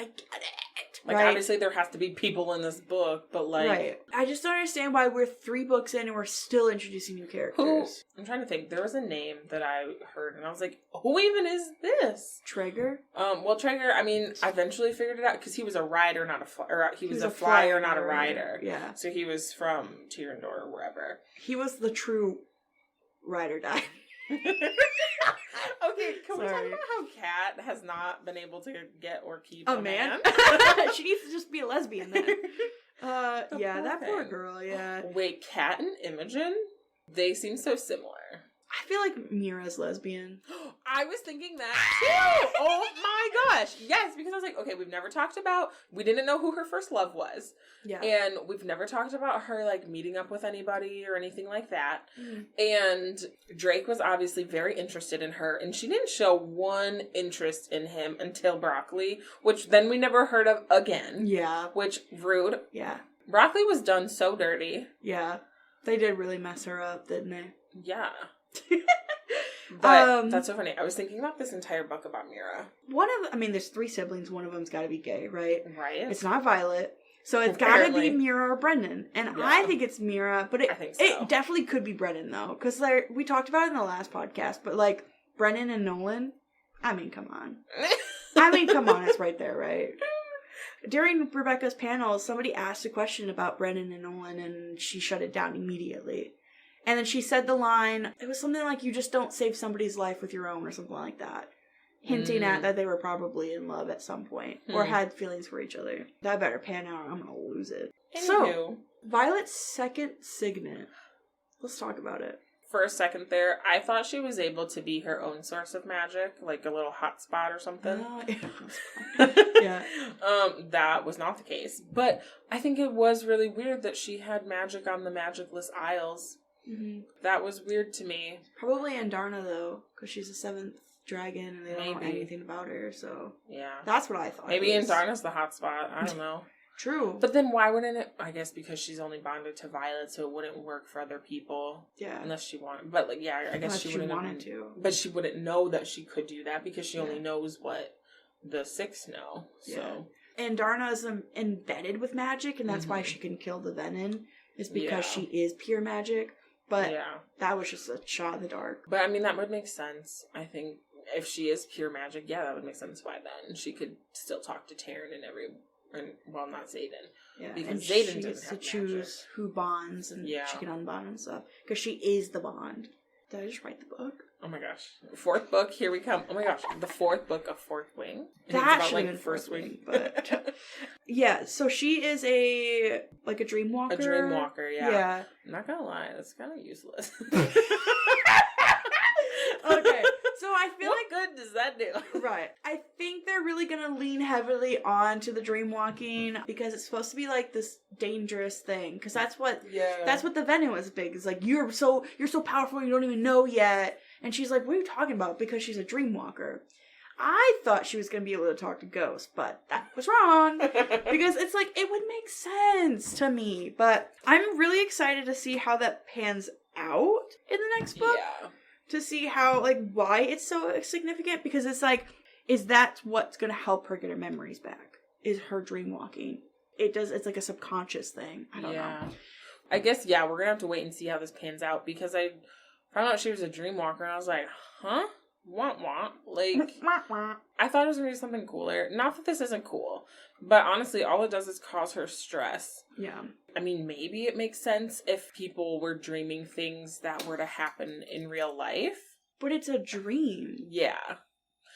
Like, right? Obviously there has to be people in this book, but like... Right. I just don't understand why we're 3 books in and we're still introducing new characters. I'm trying to think. There was a name that I heard, and I was like, who even is this? Traeger? Well, Traeger, I mean, I eventually figured it out, because he was a rider, not a flyer. He was a flyer, not a rider. Yeah. So he was from Tyrandor or wherever. He was the true ride or die. Okay, can we talk about how Kat has not been able to get or keep a man? She needs to just be a lesbian then. Yeah, that poor girl, yeah. Wait, Kat and Imogen? They seem so similar. I feel like Mira's lesbian. I was thinking that too! Oh my gosh! Yes, because I was like, okay, we didn't know who her first love was. Yeah. And we've never talked about her, like, meeting up with anybody or anything like that. And Drake was obviously very interested in her, and she didn't show one interest in him until Broccoli, which then we never heard of again. Yeah. Which, rude. Yeah. Broccoli was done so dirty. Yeah. They did really mess her up, didn't they? Yeah. But that's so funny. I was thinking about this entire book about Mira. There's 3 siblings. One of them's got to be gay, right? Right. It's not Violet. So it's got to be Mira or Brendan. And yeah. I think it's Mira, but I think so. It definitely could be Brendan, though. Because we talked about it in the last podcast, but like Brendan and Nolan, I mean, come on. It's right there, right? During Rebecca's panel, somebody asked a question about Brennan and Nolan, and she shut it down immediately. And then she said the line, it was something like, you just don't save somebody's life with your own, or something like that. Hinting at that they were probably in love at some point, or had feelings for each other. That better pan out, or I'm gonna lose it. Anywho. So, Violet's second signet. Let's talk about it. For a second there, I thought she was able to be her own source of magic, like a little hotspot or something. Yeah. That was not the case. But I think it was really weird that she had magic on the magicless isles. Mm-hmm. That was weird to me. Probably Andarna, though, because she's the 7th dragon and they don't know anything about her, so... Yeah. That's what I thought. Maybe Andarna's the hotspot. I don't know. True. But then why wouldn't it... I guess because she's only bonded to Violet, so it wouldn't work for other people. Yeah. Unless she wanted... But, like, yeah, I guess she wouldn't... wanted to. But she wouldn't know that she could do that because she only knows what the 6 know. So... Yeah. Andarna is embedded with magic, and that's why she can kill the Venom, is because she is pure magic. But that was just a shot in the dark. But, I mean, that would make sense. I think if she is pure magic, that would make sense why then. She could still talk to Taryn and well, not Xaden. Yeah, because and Xaden she doesn't gets have to choose magic. who bonds, and she can unbond and stuff. Because she is the bond. Did I just write the book? Oh my gosh. 4th book, here we come. Oh my gosh. The 4th book of 4th Wing. That should have been First Wing. But yeah, so she is a dream walker. A dream walker, yeah. I'm not gonna lie, that's kind of useless. Okay, so I feel what good does that do? Right. I think they're really gonna lean heavily on to the dream walking because it's supposed to be like this dangerous thing. Because that's what the Venom was big. It's like you're so powerful you don't even know yet. And she's like, what are you talking about? Because she's a dream walker. I thought she was going to be able to talk to ghosts, but that was wrong. Because it's like, it would make sense to me. But I'm really excited to see how that pans out in the next book. Yeah. To see how, why it's so significant. Because it's like, is that what's going to help her get her memories back? Is her dream walking? It's like a subconscious thing. I don't know. I guess, we're going to have to wait and see how this pans out. Because I found out she was a dream walker and I was like, huh? Womp womp. I thought it was going to be something cooler. Not that this isn't cool, but honestly, all it does is cause her stress. Yeah. I mean, maybe it makes sense if people were dreaming things that were to happen in real life. But it's a dream. Yeah.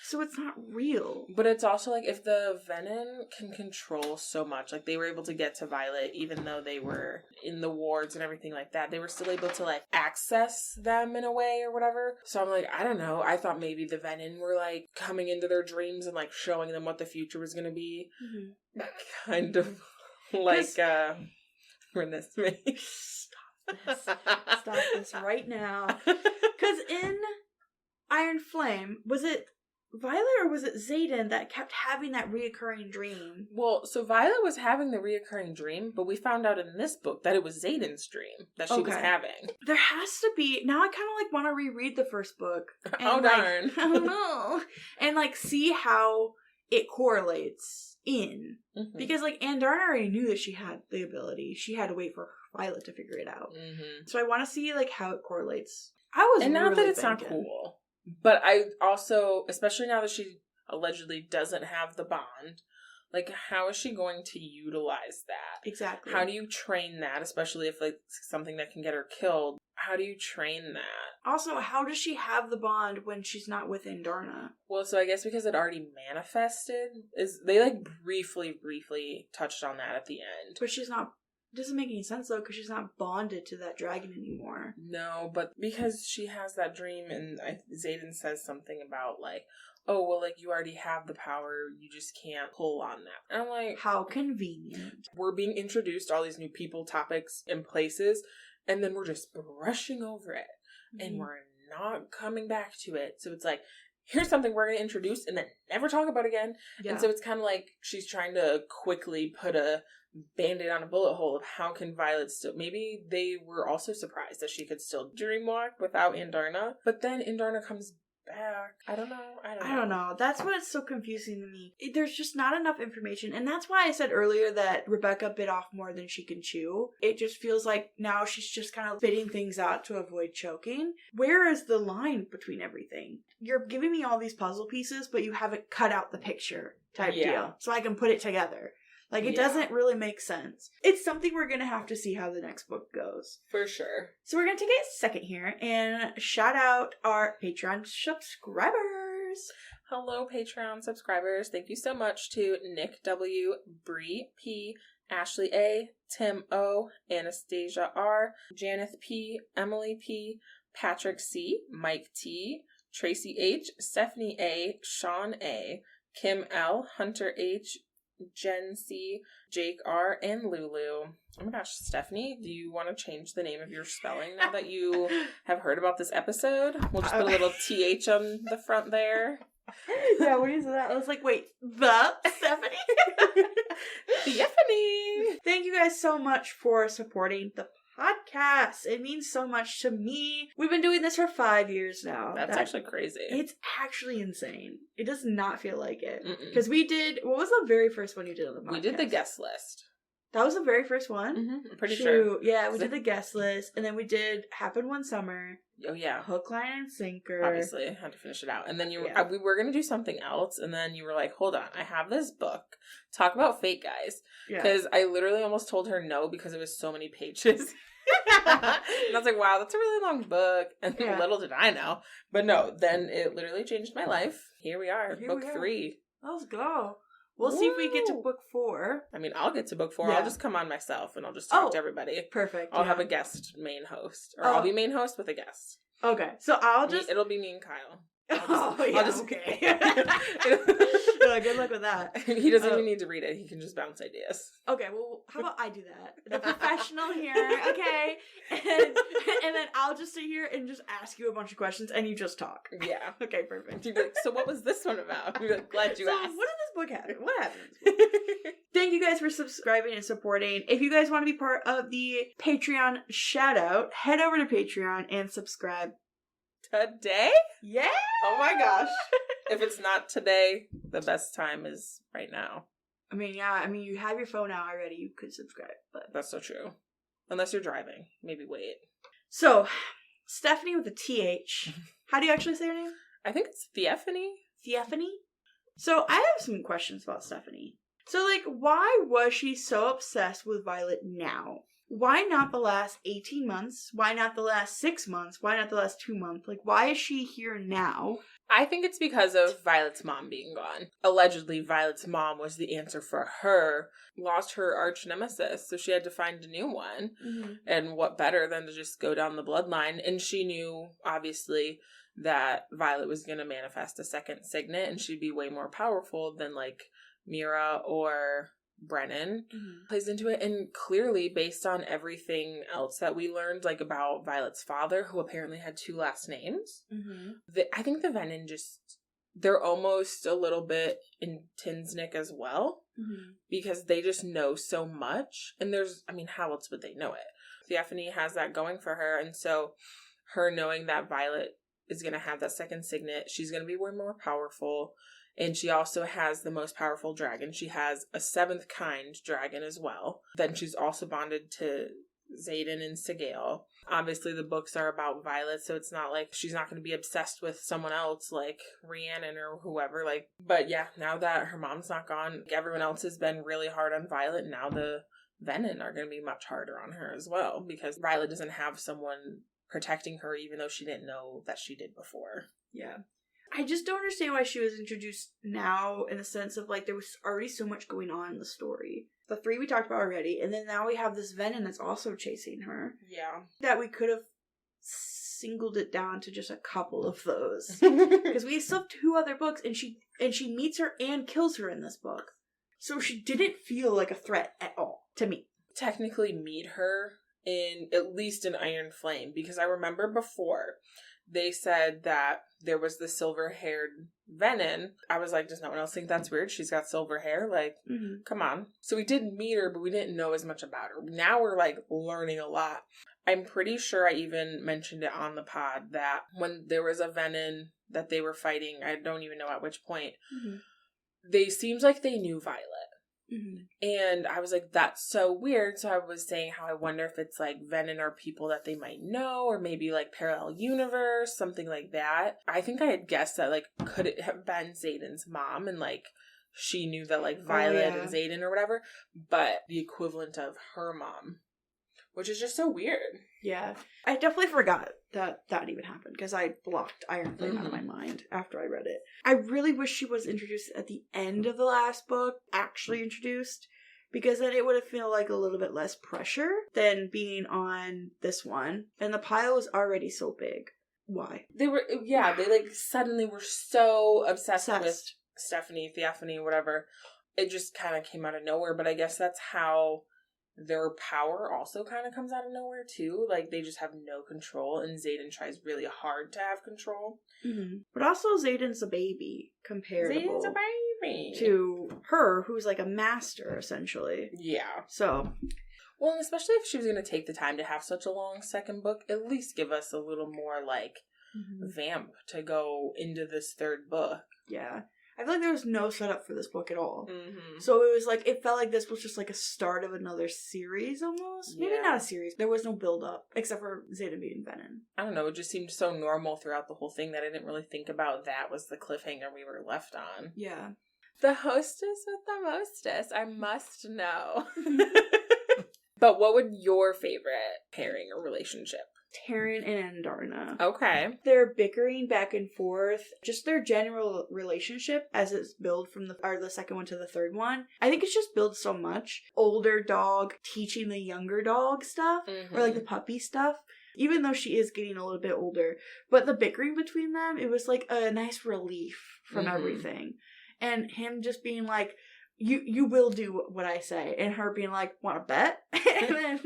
So it's not real. But it's also like if the Venom can control so much, like they were able to get to Violet even though they were in the wards and everything like that, they were still able to access them in a way or whatever. So I'm like, I don't know. I thought maybe the Venom were coming into their dreams and showing them what the future was going to be. Mm-hmm. Kind of Renesmee. Stop this right now. Because in Iron Flame, was it Violet or was it Xaden that kept having that reoccurring dream? Well, so Violet was having the reoccurring dream, but we found out in this book that it was Xaden's dream that she was having. There has to be. Now I kind of want to reread the first book. And darn. I don't know. And see how it correlates in. Mm-hmm. Because Andarna already knew that she had the ability. She had to wait for Violet to figure it out. Mm-hmm. So I want to see how it correlates. And not that it's not cool. But I also, especially now that she allegedly doesn't have the bond, how is she going to utilize that? Exactly. How do you train that, especially if something that can get her killed? How do you train that? Also, how does she have the bond when she's not with Andarna? Well, so I guess because it already manifested, they briefly touched on that at the end. But she's not. Doesn't make any sense though, because she's not bonded to that dragon anymore. No, but because she has that dream, and Xaden says something about oh well, you already have the power, you just can't pull on that. And I'm like, how convenient. We're being introduced to all these new people, topics, and places, and then we're just brushing over it, and we're not coming back to it. So it's here's something we're going to introduce, and then never talk about again. Yeah. And so it's kind of she's trying to quickly put a Band-Aid on a bullet hole of how can Violet still... Maybe they were also surprised that she could still dreamwalk without Andarna. But then Andarna comes back. I don't know. That's what's so confusing to me. There's just not enough information. And that's why I said earlier that Rebecca bit off more than she can chew. It just feels like now she's just kind of spitting things out to avoid choking. Where is the line between everything? You're giving me all these puzzle pieces, but you haven't cut out the picture type deal. So I can put it together. Like, it doesn't really make sense. It's something we're going to have to see how the next book goes. For sure. So we're going to take a second here and shout out our Patreon subscribers. Hello, Patreon subscribers. Thank you so much to Nick W., Bree P., Ashley A., Tim O., Anastasia R., Janeth P., Emily P., Patrick C., Mike T., Tracy H., Stephanie A., Sean A., Kim L., Hunter H., Jen C., Jake R., and Lulu. Oh my gosh, Stephanie, do you want to change the name of your spelling now that you have heard about this episode? We'll just put a little TH on the front there. Yeah, when you said that, I was like, wait, the Stephanie? Stephanie! Thank you guys so much for supporting the podcast. It means so much to me. We've been doing this for 5 years now. That's actually crazy. It's actually insane. It does not feel like it. Because we did, what was the very first one you did on the podcast? We did the guest list. That was the very first one? I'm pretty sure. Yeah, we did the guest list, and then we did Happen One Summer. Oh, yeah. Hook, Line, and Sinker. Obviously, I had to finish it out. And then we were going to do something else, and then you were like, hold on, I have this book. Talk about fate, guys. Because I literally almost told her no because it was so many pages. And I was like, wow, that's a really long book. And little did I know. But no, then it literally changed my life. Here we are, book 3. Let's go. We'll see if we get to book 4. I mean, I'll get to book 4. Yeah. I'll just come on myself and I'll just talk to everybody. Perfect. I'll have a guest main host. Or I'll be main host with a guest. Okay. So it'll be me and Kyle. Okay. Good luck with that. He doesn't even need to read it. He can just bounce ideas. Okay, well, how about I do that? The professional here, okay? And then I'll just sit here and just ask you a bunch of questions and you just talk. Yeah. Okay, perfect. You'd be like, so what was this one about? I'd be like, glad you asked. So what did this book happen? What happened in this book? Thank you guys for subscribing and supporting. If you guys want to be part of the Patreon shout out, head over to Patreon and subscribe. Today? Yeah! Oh my gosh. If it's not today, the best time is right now. I mean, you have your phone out already. You could subscribe, but that's so true. Unless you're driving. Maybe wait. So, Stephanie with a TH. How do you actually say her name? I think it's Theophany. Theophany? So, I have some questions about Stephanie. So, why was she so obsessed with Violet now? Why not the last 18 months? Why not the last 6 months? Why not the last 2 months? Why is she here now? I think it's because of Violet's mom being gone. Allegedly, Violet's mom was the answer for her. Lost her arch nemesis, so she had to find a new one. Mm-hmm. And what better than to just go down the bloodline? And she knew, obviously, that Violet was going to manifest a second signet, and she'd be way more powerful than, Mira or Brennan. Mm-hmm. Plays into it. And clearly, based on everything else that we learned, about Violet's father, who apparently had 2 last names, I think the Venin they're almost a little bit in Tinsnick as well, because they just know so much. And how else would they know it? Theophany has that going for her, and so her knowing that Violet is going to have that second signet, she's going to be way more powerful. And she also has the most powerful dragon. She has a 7th kind dragon as well. Then she's also bonded to Xaden and Sigale. Obviously, the books are about Violet, so it's not like she's not going to be obsessed with someone else like Rhiannon or whoever. But yeah, now that her mom's not gone, everyone else has been really hard on Violet. Now the Venin are going to be much harder on her as well, because Violet doesn't have someone protecting her, even though she didn't know that she did before. Yeah. I just don't understand why she was introduced now, in the sense of there was already so much going on in the story. The 3 we talked about already, and then now we have this Venin that's also chasing her. Yeah. That we could have singled it down to just a couple of those. Because we still have 2 other books, and she meets her and kills her in this book. So she didn't feel like a threat at all to me. Technically meet her in at least an Iron Flame, because I remember before they said that there was the silver-haired Venin. I was like, does no one else think that's weird? She's got silver hair? Come on. So we did meet her, but we didn't know as much about her. Now we're, learning a lot. I'm pretty sure I even mentioned it on the pod that when there was a Venin that they were fighting, I don't even know at which point, they seemed like they knew Violet. And I was like, that's so weird. So I was saying how I wonder if it's Venin are people that they might know, or maybe parallel universe, something like that. I think I had guessed that could it have been Xaden's mom, and she knew that, like, Violet and Xaden or whatever, but the equivalent of her mom, which is just so weird. Yeah. I definitely forgot that even happened, because I blocked Iron Flame out of my mind after I read it. I really wish she was introduced at the end of the last book, actually introduced, because then it would have felt like a little bit less pressure than being on this one. And the pile was already so big. Why? They like suddenly were so obsessed with Stephanie, Theophany, whatever. It just kind of came out of nowhere, but I guess that's how their power also kind of comes out of nowhere too. Like, they just have no control, and Xaden tries really hard to have control. Mm-hmm. But also Xaden's a baby comparable to her, who's like a master, essentially. Yeah. So... Well, and especially if she was going to take the time to have such a long second book, at least give us a little more, like, vamp to go into this third book. Yeah. I feel like there was no setup for this book at all. Mm-hmm. So it was like, it felt like this was just like a start of another series almost. Maybe not a series. There was no build-up, except for Xaden being Venom. I don't know, it just seemed so normal throughout the whole thing that I didn't really think about that was the cliffhanger we were left on. Yeah. The hostess with the mostess, I must know. But what would your favorite pairing or relationship? Taryn and Andarna. Okay. They're bickering back and forth. Just their general relationship as it's built from the second one to the third one. I think it's just built so much. Older dog teaching the younger dog stuff. Mm-hmm. Or like the puppy stuff. Even though she is getting a little bit older. But the bickering between them, it was like a nice relief from everything. And him just being like, You will do what I say. And her being like, want to bet? And then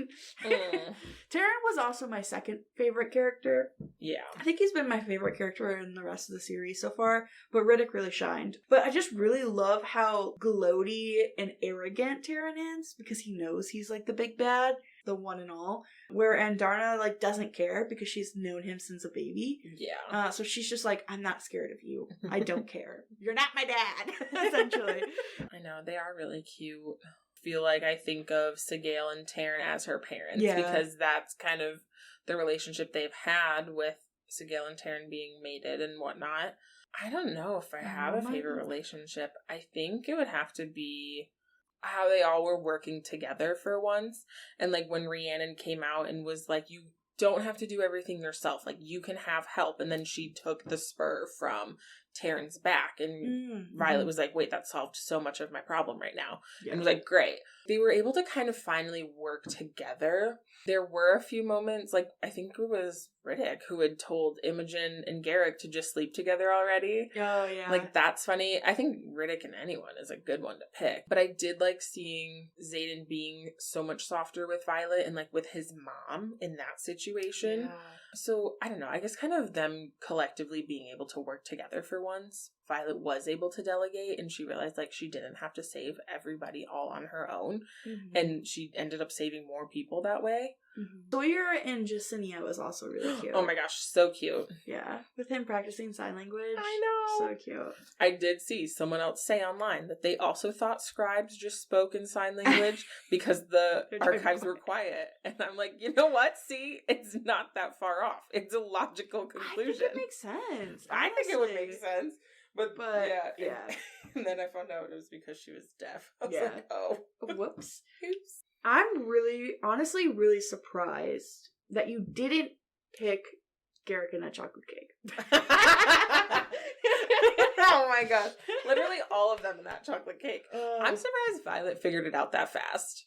Taryn was also my second favorite character. Yeah. I think he's been my favorite character in the rest of the series so far. But Riddick really shined. But I just really love how gloaty and arrogant Taryn is. Because he knows he's like the big bad. The one and all. Where Andarna like doesn't care because she's known him since a baby. Yeah. So she's just like, I'm not scared of you. I don't care. You're not my dad. Essentially. I know, they are really cute. Feel like I think of Sigale and Taryn as her parents. Yeah. Because that's kind of the relationship they've had with Sigale and Taryn being mated and whatnot. I don't know if I have a favorite relationship. I think it would have to be how they all were working together for once. And like when Rhiannon came out and was like, you don't have to do everything yourself. Like, you can have help. And then she took the spur from Taryn's back. And Violet was like, wait, that solved so much of my problem right now. Yeah. And was like, great. They were able to kind of finally work together. There were a few moments, like, I think it was Riddick who had told Imogen and Garrick to just sleep together already. Oh, yeah. Like, that's funny. I think Riddick and anyone is a good one to pick. But I did like seeing Xaden being so much softer with Violet and, like, with his mom in that situation. Yeah. So, I don't know. I guess kind of them collectively being able to work together for once. Violet was able to delegate, and she realized, like, she didn't have to save everybody all on her own. Mm-hmm. And she ended up saving more people that way. Mm-hmm. Sawyer and Jacinia was also really cute. Oh my gosh, so cute. Yeah, with him practicing sign language. I know. So cute. I did see someone else say online that they also thought scribes just spoke in sign language because the archives were quiet. And I'm like, you know what? See, it's not that far off. It's a logical conclusion. I think it makes sense. I think it would make sense. But yeah. And then I found out it was because she was deaf. I was like, oh. Whoops. Oops. I'm honestly really surprised that you didn't pick Garrick in that chocolate cake. Oh my gosh. Literally all of them in that chocolate cake. I'm surprised Violet figured it out that fast.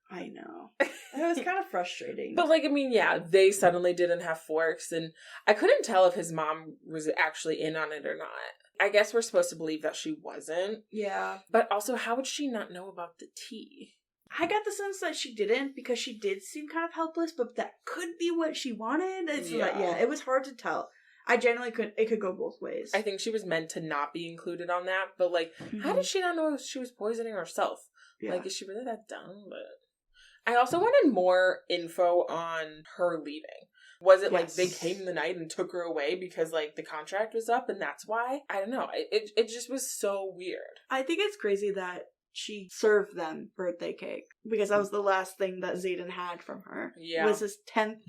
I know. It was kind of frustrating. But, like, I mean, yeah, they suddenly didn't have forks, and I couldn't tell if his mom was actually in on it or not. I guess we're supposed to believe that she wasn't. Yeah. But also, how would she not know about the tea? I got the sense that she didn't, because she did seem kind of helpless, but that could be what she wanted. It was hard to tell. I generally it could go both ways. I think she was meant to not be included on that, but, like, how did she not know she was poisoning herself? Yeah. Like, is she really that dumb? But I also wanted more info on her leaving. Was it like they came the night and took her away because like the contract was up and that's why? I don't know. It just was so weird. I think it's crazy that she served them birthday cake because that was the last thing that Xaden had from her. Yeah. Was his 10th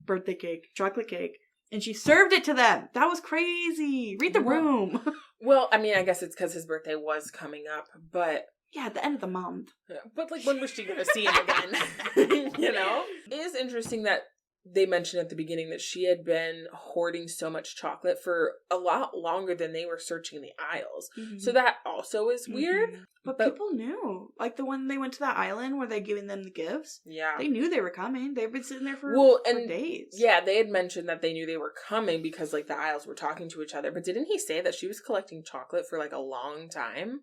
birthday cake, chocolate cake. And she served it to them. That was crazy. Read the room. Well, I mean, I guess it's because his birthday was coming up, but... Yeah, at the end of the month. Yeah, but, like, when was she gonna see him again? You know? It is interesting that they mentioned at the beginning that she had been hoarding so much chocolate for a lot longer than they were searching the aisles. Mm-hmm. So that also is weird. Mm-hmm. But people knew. Like the when they went to that island where they giving them the gifts. Yeah. They knew they were coming. They've been sitting there for days. Yeah, they had mentioned that they knew they were coming because, like, the aisles were talking to each other. But didn't he say that she was collecting chocolate for, like, a long time?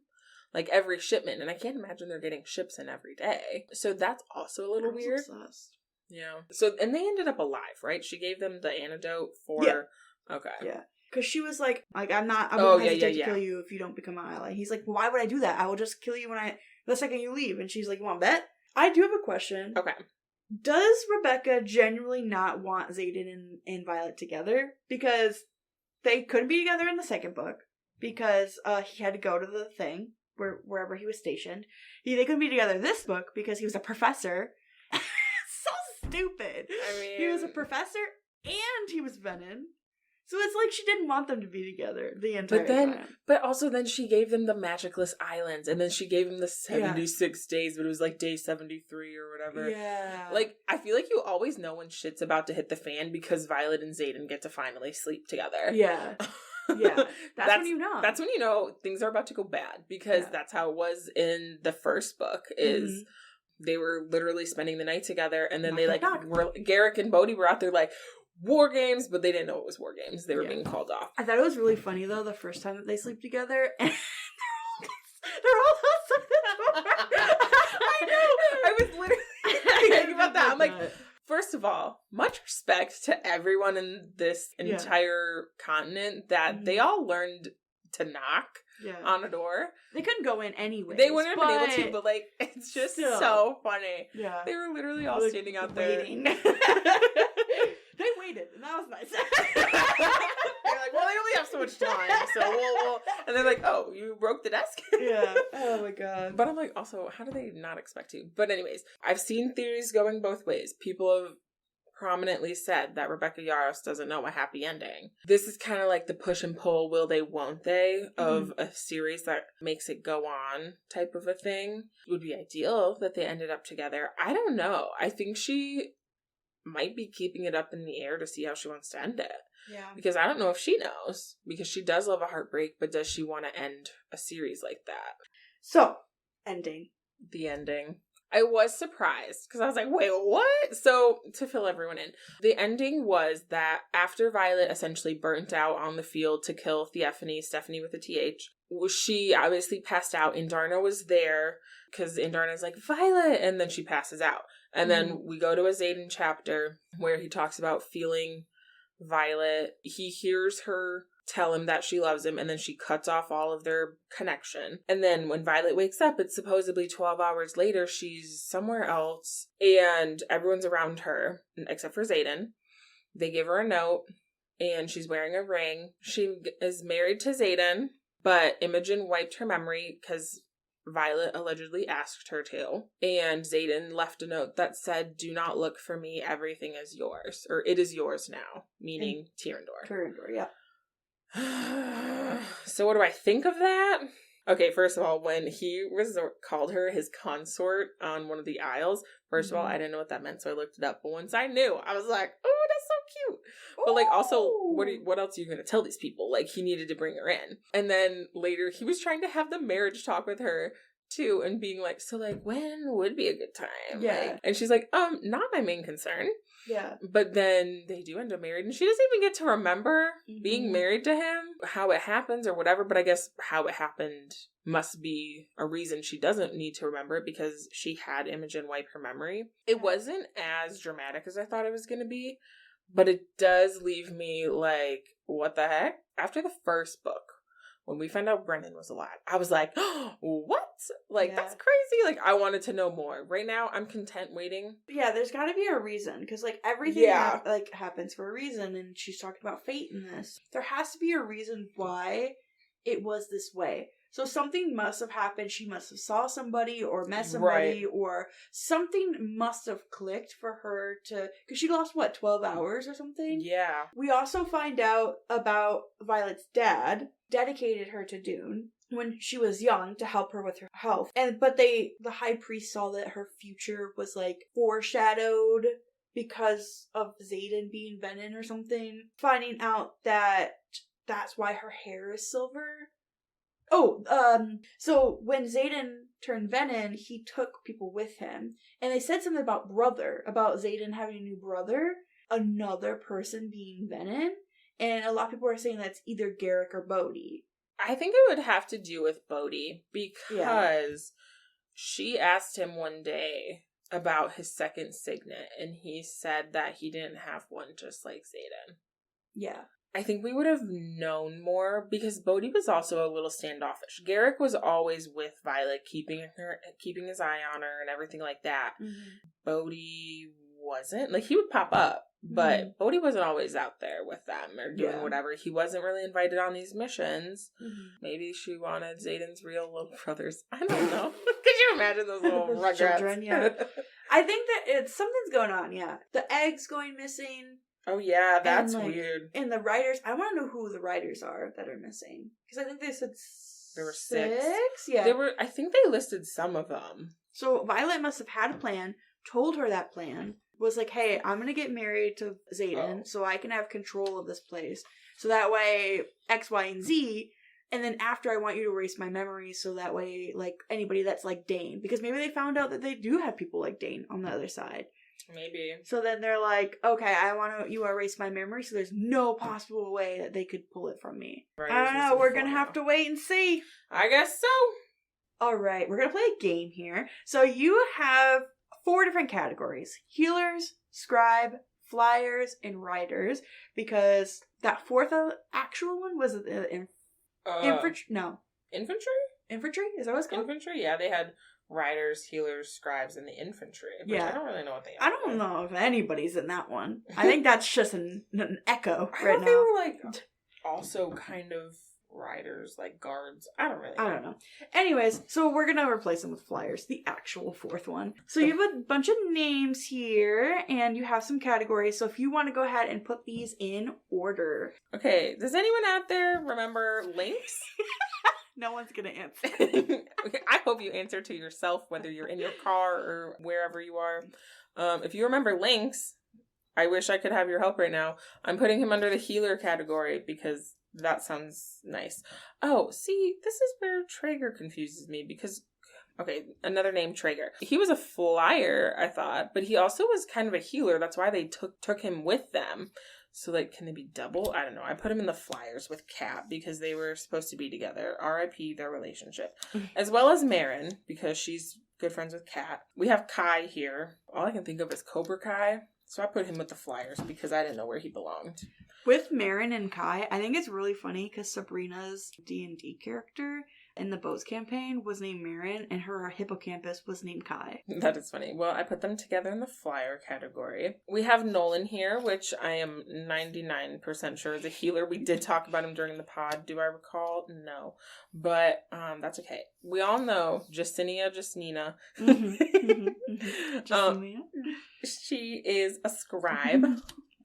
Like, every shipment. And I can't imagine they're getting ships in every day. So that's also a little weird. Obsessed. Yeah. So, and they ended up alive, right? She gave them the antidote for... Yeah. Okay. Yeah. Because she was like, I won't hesitate to kill you if you don't become an ally. He's like, well, why would I do that? I will just kill you the second you leave. And she's like, you want to bet? I do have a question. Okay. Does Rebecca genuinely not want Xaden and Violet together? Because they couldn't be together in the second book. Because he had to go to the thing, wherever he was stationed. They couldn't be together this book because he was a professor. So stupid. I mean... He was a professor and he was Venom. So it's like she didn't want them to be together the entire time. But also then she gave them the Magicless Islands, and then she gave them the 76 days, but it was like day 73 or whatever. Yeah. Like, I feel like you always know when shit's about to hit the fan because Violet and Xaden get to finally sleep together. Yeah. Yeah. That's when you know. That's when you know things are about to go bad, because that's how it was in the first book, is they were literally spending the night together, and then Garrick and Bodhi were out there like, war games, but they didn't know it was war games. They were being called off. I thought it was really funny, though, the first time that they sleep together, and they're all outside the door. I know! I was literally thinking about that. I'm like, first of all, much respect to everyone in this entire continent that they all learned to knock on a door. They couldn't go in anyway. They wouldn't have been able to, but, like, it's just so funny. Yeah. They were literally all standing out there. Waiting. They waited, and that was nice. They're like, well, they only have so much time, so we'll... And they're like, oh, you broke the desk? Yeah. Oh, my God. But I'm like, also, how do they not expect to? But anyways, I've seen theories going both ways. People have prominently said that Rebecca Yarros doesn't know a happy ending. This is kind of like the push and pull, will they, won't they, of a series that makes it go on type of a thing. It would be ideal that they ended up together. I don't know. I think she might be keeping it up in the air to see how she wants to end it. Yeah. Because I don't know if she knows. Because she does love a heartbreak, but does she want to end a series like that? So, ending. The ending. I was surprised because I was like, wait, what? So, to fill everyone in, the ending was that after Violet essentially burnt out on the field to kill Stephanie with a TH, she obviously passed out. Indarna was there because Indarna's like, Violet! And then she passes out. And then we go to a Xaden chapter where he talks about feeling Violet. He hears her tell him that she loves him, and then she cuts off all of their connection. And then when Violet wakes up, it's supposedly 12 hours later, she's somewhere else, and everyone's around her, except for Xaden. They give her a note, and she's wearing a ring. She is married to Xaden, but Imogen wiped her memory because Violet allegedly asked her to. And Xaden left a note that said, do not look for me, everything is yours. Or it is yours now, meaning Tyrandor. Tyrandor, yeah. So what do I think of that? Okay, first of all, when he called her his consort on one of the aisles, first of all, I didn't know what that meant, so I looked it up. But once I knew, I was like, oh, that's so cute. But, like, also, what else are you going to tell these people? Like, he needed to bring her in. And then later, he was trying to have the marriage talk with her, too, and being like, so, like, when would be a good time? Yeah. Like, and she's like, not my main concern. Yeah. But then they do end up married, and she doesn't even get to remember being married to him, how it happens or whatever, but I guess how it happened must be a reason she doesn't need to remember it, because she had Imogen wipe her memory. It wasn't as dramatic as I thought it was going to be, but it does leave me like, what the heck? After the first book, when we found out Brennan was alive, I was like, oh, what? Like, that's crazy. Like, I wanted to know more. Right now, I'm content waiting. Yeah, there's got to be a reason. Because, like, everything happens for a reason. And she's talking about fate in this. There has to be a reason why it was this way. So something must have happened. She must have saw somebody or met somebody or something must have clicked for her to... Because she lost, 12 hours or something? Yeah. We also find out about Violet's dad dedicated her to Dune when she was young to help her with her health. But the high priest saw that her future was like foreshadowed because of Xaden being Venin or something. Finding out that that's why her hair is silver. So when Xaden turned Venin, he took people with him. And they said something about Xaden having a new brother, another person being Venin. And a lot of people are saying that's either Garrick or Bodhi. I think it would have to do with Bodhi because she asked him one day about his second signet, and he said that he didn't have one just like Xaden. Yeah. I think we would have known more because Bodhi was also a little standoffish. Garrick was always with Violet, keeping his eye on her and everything like that. Mm-hmm. Bodhi wasn't. Like, he would pop up, but Bodhi wasn't always out there with them or doing whatever. He wasn't really invited on these missions. Mm-hmm. Maybe she wanted Xaden's real little brothers. I don't know. Could you imagine those little rugrats? Children, yeah. I think that something's going on, yeah. The eggs going missing. Oh, yeah, that's weird. And the writers, I want to know who the writers are that are missing. Because I think they said there were 6. Yeah. I think they listed some of them. So Violet must have had a plan, told her that plan, was like, hey, I'm going to get married to Xaden so I can have control of this place. So that way, X, Y, and Z. And then after, I want you to erase my memories so that way, like, anybody that's like Dane. Because maybe they found out that they do have people like Dane on the other side. Maybe. So then they're like, okay, I want you to erase my memory, so there's no possible way that they could pull it from me. Right, I don't know, we're gonna have to wait and see. I guess so. Alright, we're gonna play a game here. So you have 4 different categories. Healers, scribe, flyers, and riders. Because that 4th actual one was infantry? No. Infantry? Infantry? Is that what it's called? Infantry, yeah, they had riders, healers, scribes, and the infantry. Which I don't really know what they are. I don't know if anybody's in that one. I think that's just an echo right now. They were like also kind of riders, like guards. I don't know. Anyways, so we're gonna replace them with flyers, the actual 4th one. So you have a bunch of names here, and you have some categories. So if you want to go ahead and put these in order. Okay, does anyone out there remember Lynx? No one's gonna answer. Okay, I hope you answer to yourself, whether you're in your car or wherever you are. If you remember Lynx, I wish I could have your help right now. I'm putting him under the healer category because that sounds nice. Oh, see, this is where Traeger confuses me because, okay, another name, Traeger. He was a flyer, I thought, but he also was kind of a healer. That's why they took him with them. So, like, can they be double? I don't know. I put him in the flyers with Kat because they were supposed to be together. R.I.P. their relationship. As well as Marin, because she's good friends with Kat. We have Kai here. All I can think of is Cobra Kai. So I put him with the flyers because I didn't know where he belonged. With Marin and Kai, I think it's really funny because Sabrina's D&D character in the Boats campaign was named Marin, and her hippocampus was named Kai. That is funny. Well, I put them together in the flyer category. We have Nolan here, which I am 99% sure is a healer. We did talk about him during the pod. Do I recall? No. But that's okay. We all know Justiniana. She is a scribe,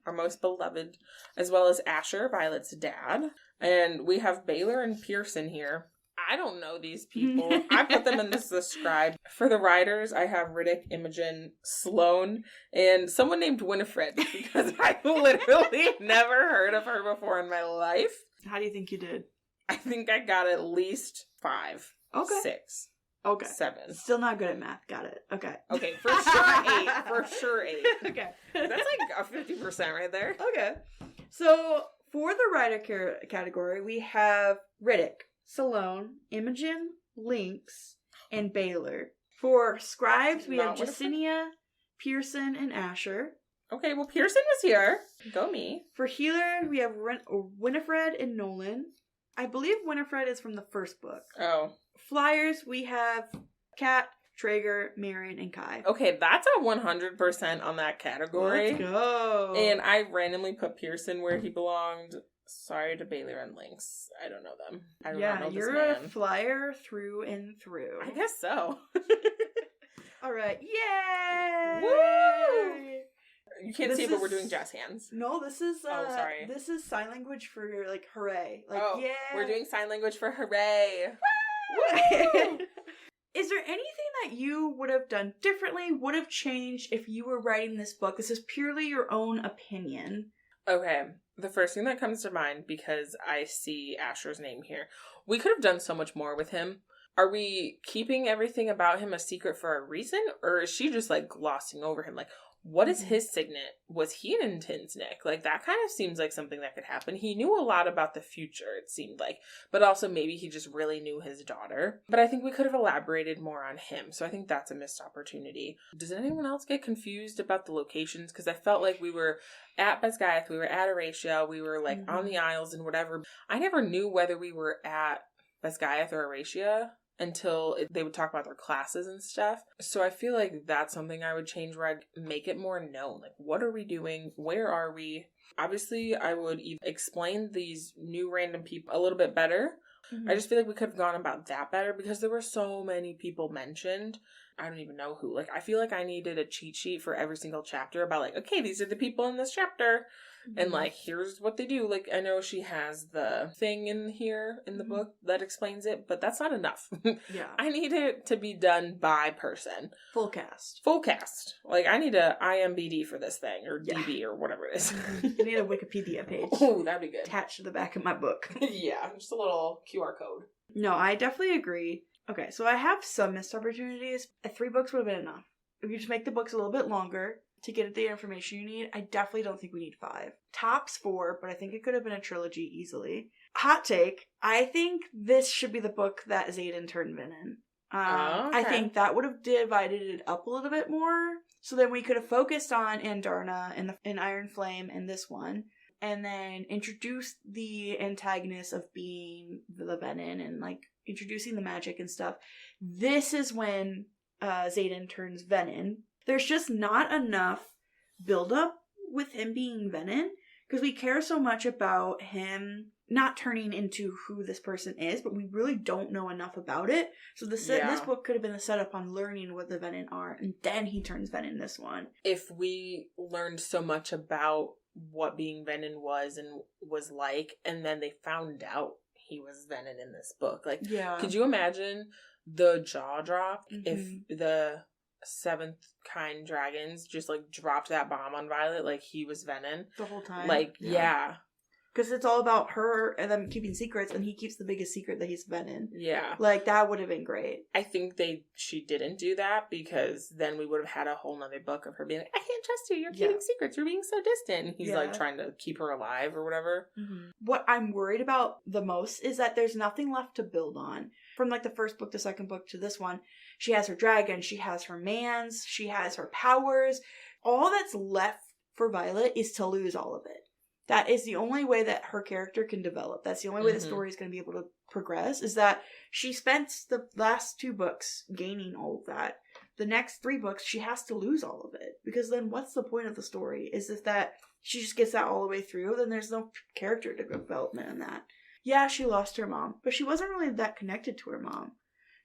our most beloved, as well as Asher, Violet's dad. And we have Baylor and Pearson here. I don't know these people. I put them in the scribe. For the riders, I have Riddick, Imogen, Sloane, and someone named Winifred because I literally never heard of her before in my life. How do you think you did? I think I got at least 5. Okay. 6. Okay. 7. Still not good at math. Got it. Okay. Okay, for sure 8. For sure 8. Okay. That's like a 50% right there. Okay. So, for the rider category, we have Riddick, Sloane, Imogen, Lynx, and Baylor. For scribes, we have Jacinia, Pearson, and Asher. Okay, well, Pearson was here. Go me. For healer, we have Winifred and Nolan. I believe Winifred is from the first book. Oh. Flyers, we have Kat, Traeger, Marin, and Kai. Okay, that's a 100% on that category. Let's go. And I randomly put Pearson where he belonged. Sorry to Bailey and Lynx. I don't know them. I do yeah, not know this you're man. a flyer through and through. I guess so. All right. Yay! Woo! You can't This see it, but we're is- doing jazz hands. No, this is sorry. This is sign language for like hooray. Like Oh, yeah. we're doing sign language for hooray. Woo! Is there anything that you would have done differently, would have changed if you were writing this book? This is purely your own opinion. Okay, the first thing that comes to mind, because I see Asher's name here, we could have done so much more with him. Are we keeping everything about him a secret for a reason, or is she just, like, glossing over him? Like, what is his signet? Was he an Intinsnick? Like, that kind of seems like something that could happen. He knew a lot about the future, it seemed like. But also, maybe he just really knew his daughter. But I think we could have elaborated more on him. So I think that's a missed opportunity. Does anyone else get confused about the locations? Because I felt like we were at Basgiath, we were at Aratia, we were, like, on the Isles and whatever. I never knew whether we were at Basgiath or Aratia until they would talk about their classes and stuff. So I feel like that's something I would change, where I'd make it more known. Like, what are we doing? Where are we? Obviously, I would explain these new random people a little bit better. Mm-hmm. I just feel like we could have gone about that better, because there were so many people mentioned. I don't even know who. Like, I feel like I needed a cheat sheet for every single chapter about, like, okay, these are the people in this chapter. And, like, here's what they do. Like, I know she has the thing in here in the book that explains it, but that's not enough. Yeah. I need it to be done by person. Full cast. Full cast. Like, I need a IMBD for this thing, or DB, or whatever it is. You need a Wikipedia page. Oh, that'd be good. Attached to the back of my book. Yeah, just a little QR code. No, I definitely agree. Okay, so I have some missed opportunities. 3 books would have been enough. If you just make the books a little bit longer to get the information you need, I definitely don't think we need 5. Tops 4, but I think it could have been a trilogy easily. Hot take, I think this should be the book that Xaden turned Vin in. Okay. I think that would have divided it up a little bit more, so then we could have focused on Andarna and Iron Flame in this one, and then introduced the antagonist of being the Venin and, like, introducing the magic and stuff. This is when Xaden turns Venin. There's just not enough build-up with him being Venin, because we care so much about him not turning into who this person is, but we really don't know enough about it. So this book could have been the setup on learning what the Venin are, and then he turns Venin in this one. If we learned so much about what being Venin was and was like, and then they found out he was Venin in this book. Like, could you imagine the jaw drop if the 7th kind dragons just, like, dropped that bomb on Violet like he was Venin? The whole time? Like, yeah. Because it's all about her and them keeping secrets, and he keeps the biggest secret that he's Venin. Yeah. Like, that would have been great. I think she didn't do that, because then we would have had a whole nother book of her being like, I can't trust you, you're keeping secrets, you're being so distant. And he's like trying to keep her alive or whatever. Mm-hmm. What I'm worried about the most is that there's nothing left to build on. From, like, the first book, the second book to this one, she has her dragon, she has her mans, she has her powers. All that's left for Violet is to lose all of it. That is the only way that her character can develop. That's the only way the story is going to be able to progress, is that she spent the last 2 books gaining all of that. The next 3 books, she has to lose all of it. Because then what's the point of the story? Is if that she just gets that all the way through, then there's no character development in that. Yeah, she lost her mom, but she wasn't really that connected to her mom.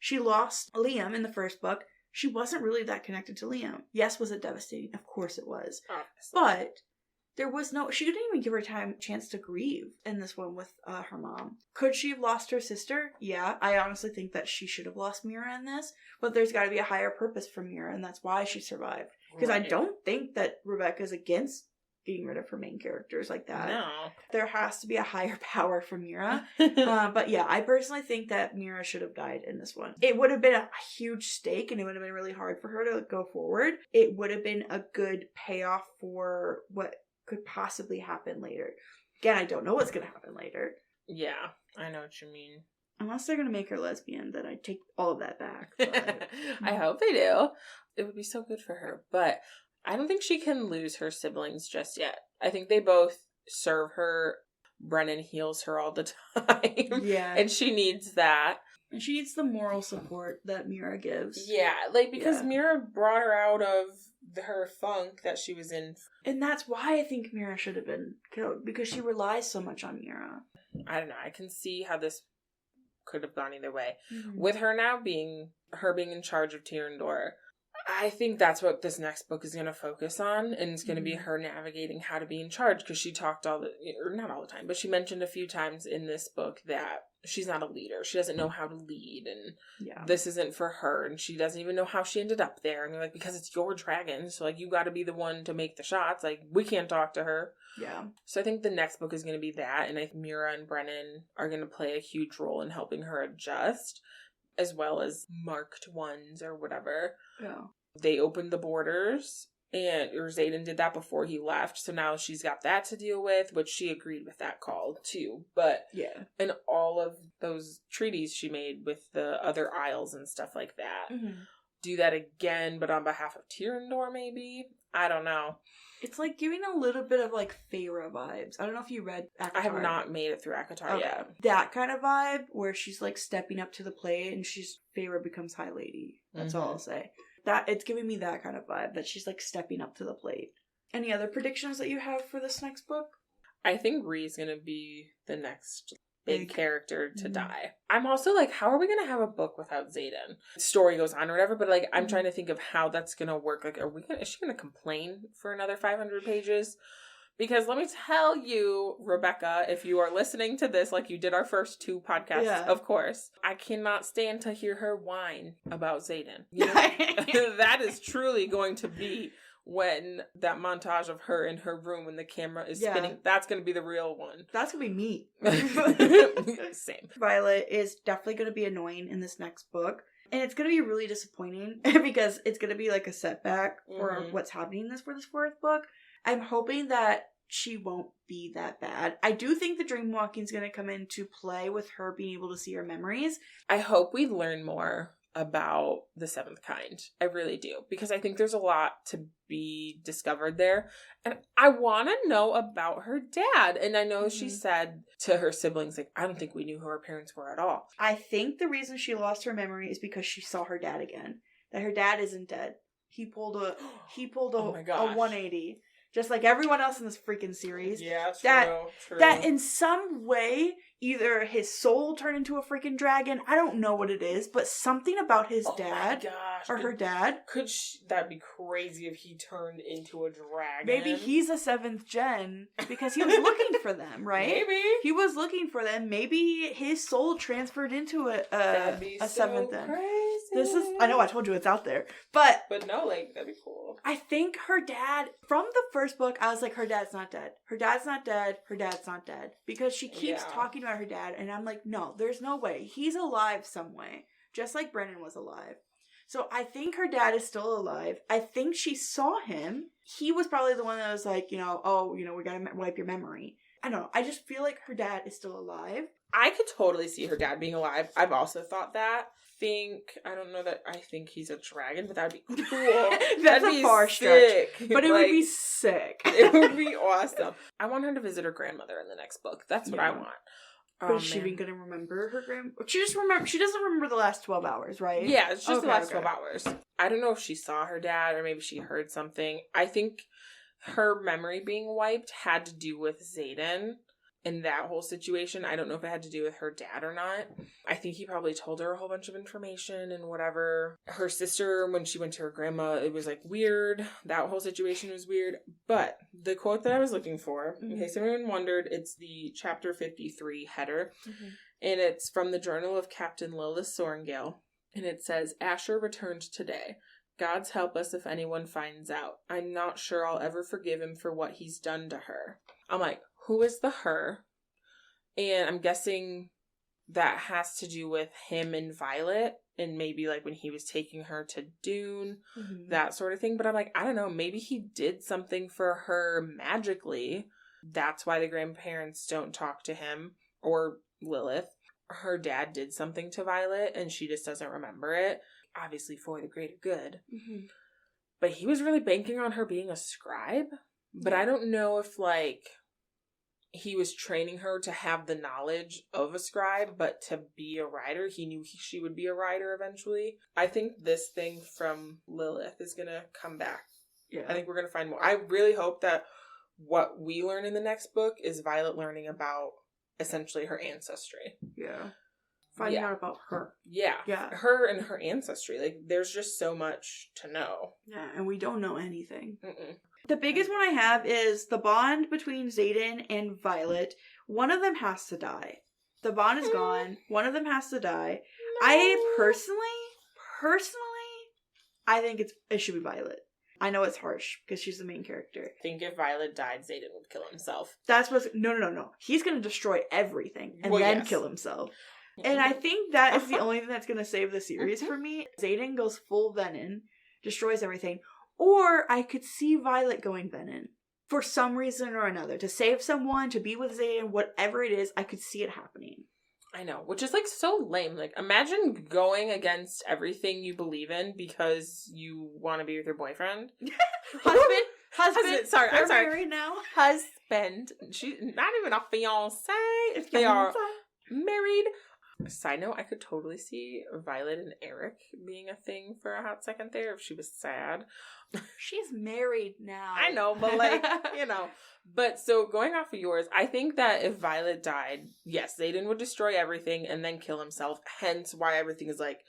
She lost Liam in the first book. She wasn't really that connected to Liam. Yes, was it devastating? Of course it was. Obviously. But there was she didn't even give her chance to grieve in this one with her mom. Could she have lost her sister? Yeah, I honestly think that she should have lost Mira in this, but there's got to be a higher purpose for Mira, and that's why she survived. Because I don't think that Rebecca's against getting rid of her main characters like that. No. There has to be a higher power for Mira. But yeah, I personally think that Mira should have died in this one. It would have been a huge stake, and it would have been really hard for her to go forward. It would have been a good payoff for what could possibly happen later. Again, I don't know what's going to happen later. Yeah, I know what you mean. Unless they're going to make her lesbian, then I take all of that back. But I hope they do. It would be so good for her. But I don't think she can lose her siblings just yet. I think they both serve her. Brennan heals her all the time. Yeah. And she needs that. And she needs the moral support that Mira gives. Yeah, like, because Mira brought her out of her funk that she was in. And that's why I think Mira should have been killed, because she relies so much on Mira. I don't know. I can see how this could have gone either way. Mm-hmm. With her now being in charge of Tyrandor, I think that's what this next book is going to focus on, and it's going to be her navigating how to be in charge, because she talked not all the time, but she mentioned a few times in this book that she's not a leader. She doesn't know how to lead, and this isn't for her, and she doesn't even know how she ended up there. And they're like, because it's your dragon, so like you got to be the one to make the shots. Like, we can't talk to her. Yeah. So I think the next book is going to be that, and I think Mira and Brennan are going to play a huge role in helping her adjust, as well as marked ones or whatever. Yeah. They opened the borders, or Xaden did that before he left, so now she's got that to deal with, which she agreed with that call too. But yeah, and all of those treaties she made with the other isles and stuff like that. Mm-hmm. Do that again, but on behalf of Tyrandor, maybe? I don't know. It's like giving a little bit of like Feyre vibes. I don't know if you read ACOTAR. I have not made it through ACOTAR yet. That kind of vibe where she's like stepping up to the plate and Feyre becomes High Lady. That's all I'll say. That it's giving me that kind of vibe, that she's like stepping up to the plate. Any other predictions that you have for this next book? I think Rhee's gonna be the next big character to die. I'm also like, how are we gonna have a book without Xaden? The story goes on or whatever, but like I'm trying to think of how that's gonna work. Like, is she gonna complain for another 500 pages? Because let me tell you, Rebecca, if you are listening to this like you did our first 2 podcasts, of course, I cannot stand to hear her whine about Xaden. You know? That is truly going to be when that montage of her in her room when the camera is spinning. That's going to be the real one. That's going to be me. Same. Violet is definitely going to be annoying in this next book. And it's going to be really disappointing because it's going to be like a setback for what's happening for this 4th book. I'm hoping that she won't be that bad. I do think the dream walking is going to come into play with her being able to see her memories. I hope we learn more about the 7th kind. I really do. Because I think there's a lot to be discovered there. And I want to know about her dad. And I know she said to her siblings, like, I don't think we knew who her parents were at all. I think the reason she lost her memory is because she saw her dad again. That her dad isn't dead. He pulled a 180. Just like everyone else in this freaking series. Yeah, true. That in some way, either his soul turned into a freaking dragon. I don't know what it is, but something about his dad or her dad. That'd be crazy if he turned into a dragon. Maybe he's a 7th gen because he was looking for them, right? Maybe. He was looking for them. Maybe his soul transferred into a 7th gen. Crazy. I know I told you it's out there. But no, like, that'd be cool. I think her dad, from the first book, I was like, her dad's not dead. Her dad's not dead. Her dad's not dead. Because she keeps talking about her dad, and I'm like, no, there's no way. He's alive some way. Just like Brennan was alive. So I think her dad is still alive. I think she saw him. He was probably the one that was like, we gotta wipe your memory. I don't know. I just feel like her dad is still alive. I could totally see her dad being alive. I've also thought that. I don't know that I think he's a dragon, but that'd be cool. That's a far stretch. But it would be sick. It would be awesome. I want her to visit her grandmother in the next book. That's what I want. But is she even going to remember her She doesn't remember the last 12 hours, right? Yeah, it's just the last 12 hours. I don't know if she saw her dad or maybe she heard something. I think her memory being wiped had to do with Xaden and that whole situation. I don't know if it had to do with her dad or not. I think he probably told her a whole bunch of information and whatever. Her sister, when she went to her grandma, it was like weird. That whole situation was weird. But the quote that I was looking for, in case anyone wondered, it's the chapter 53 header. And it's from the journal of Captain Lilith Sorrengail. And it says, Asher returned today. God's help us if anyone finds out. I'm not sure I'll ever forgive him for what he's done to her. I'm like, who is the her? And I'm guessing that has to do with him and Violet, and maybe like when he was taking her to Dune, that sort of thing. But I'm like, I don't know, maybe he did something for her magically. That's why the grandparents don't talk to him, or Lilith. Her dad did something to Violet, and she just doesn't remember it. Obviously for the greater good. But he was really banking on her being a scribe. But I don't know if, like, he was training her to have the knowledge of a scribe, but to be a writer. He knew she would be a writer eventually. I think this thing from Lilith is going to come back Yeah. I think we're going to find more. I really hope that what we learn in the next book is Violet learning about essentially her ancestry. Yeah. Finding out about her. Yeah. Yeah. Her and her ancestry. Like, there's just so much to know. Yeah, and we don't know anything. Mm-mm. The biggest one I have is the bond between Xaden and Violet. One of them has to die. The bond is gone. One of them has to die. No. I personally, I think it should be Violet. I know it's harsh because she's the main character. I think if Violet died, Xaden would kill himself. That's what's... No. He's going to destroy everything and then kill himself. And I think that is the only thing that's going to save the series for me. Xaden goes full Venom, destroys everything. Or I could see Violet going Venom. For some reason or another. To save someone, to be with Xaden, whatever it is, I could see it happening. I know, which is, like, so lame. Like, imagine going against everything you believe in because you want to be with your boyfriend. Husband. Sorry, I'm sorry. Married now. Husband. She's not even a fiancé. They are married. Side note, I could totally see Violet and Eric being a thing for a hot second there if she was sad. She's married now. I know, but like, you know. But so going off of yours, I think that if Violet died, yes, Xaden would destroy everything and then kill himself. Hence why everything is like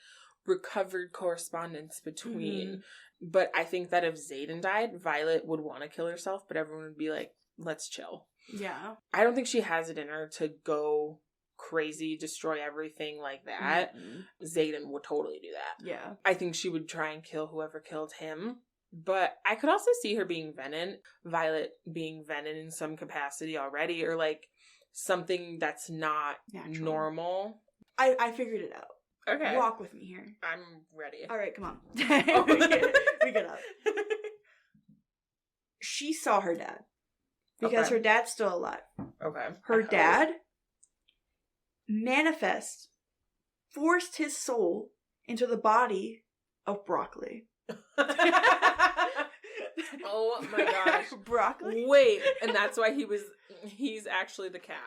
recovered correspondence between. Mm-hmm. But I think that if Xaden died, Violet would want to kill herself, but everyone would be like, let's chill. Yeah. I don't think she has it in her to go crazy, destroy everything like that. Mm-hmm. Xaden would totally do that. Yeah. I think she would try and kill whoever killed him. But I could also see her being Venom, Violet being Venom in some capacity already, or like something that's not natural. Normal. I figured it out. Okay. Walk with me here. I'm ready. All right, come on. we get up. She saw her dad. Because her dad's still alive. Okay. Her dad forced his soul into the body of Broccoli. Oh my gosh. Broccoli? Wait, and that's why he's actually the cat.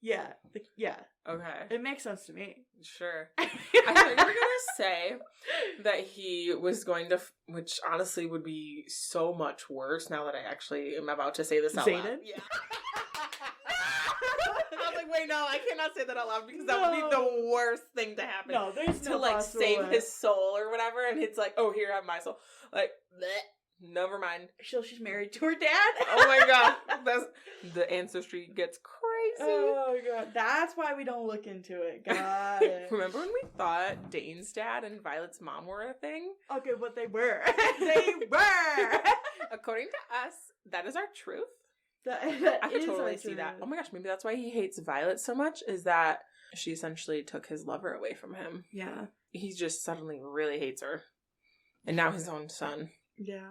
Yeah. Yeah. Okay. It makes sense to me. Sure. I thought you were going to say that he was going to, which honestly would be so much worse now that I actually am about to say this out loud. Yeah. I was like, wait, no, I cannot say that out loud because that would be the worst thing to happen. No, there's to like save his soul or whatever, and it's like, oh, here, I have my soul. Like, bleh. Never mind. She's married to her dad. Oh my god, the ancestry gets crazy. Oh my god, that's why we don't look into it. Got it. Remember when we thought Dane's dad and Violet's mom were a thing? Okay, but they were. They were. According to us, that is our truth. That I could totally see that. Oh my gosh, maybe that's why he hates Violet so much. Is that she essentially took his lover away from him? Yeah. He just suddenly really hates her, and now his own son. Yeah.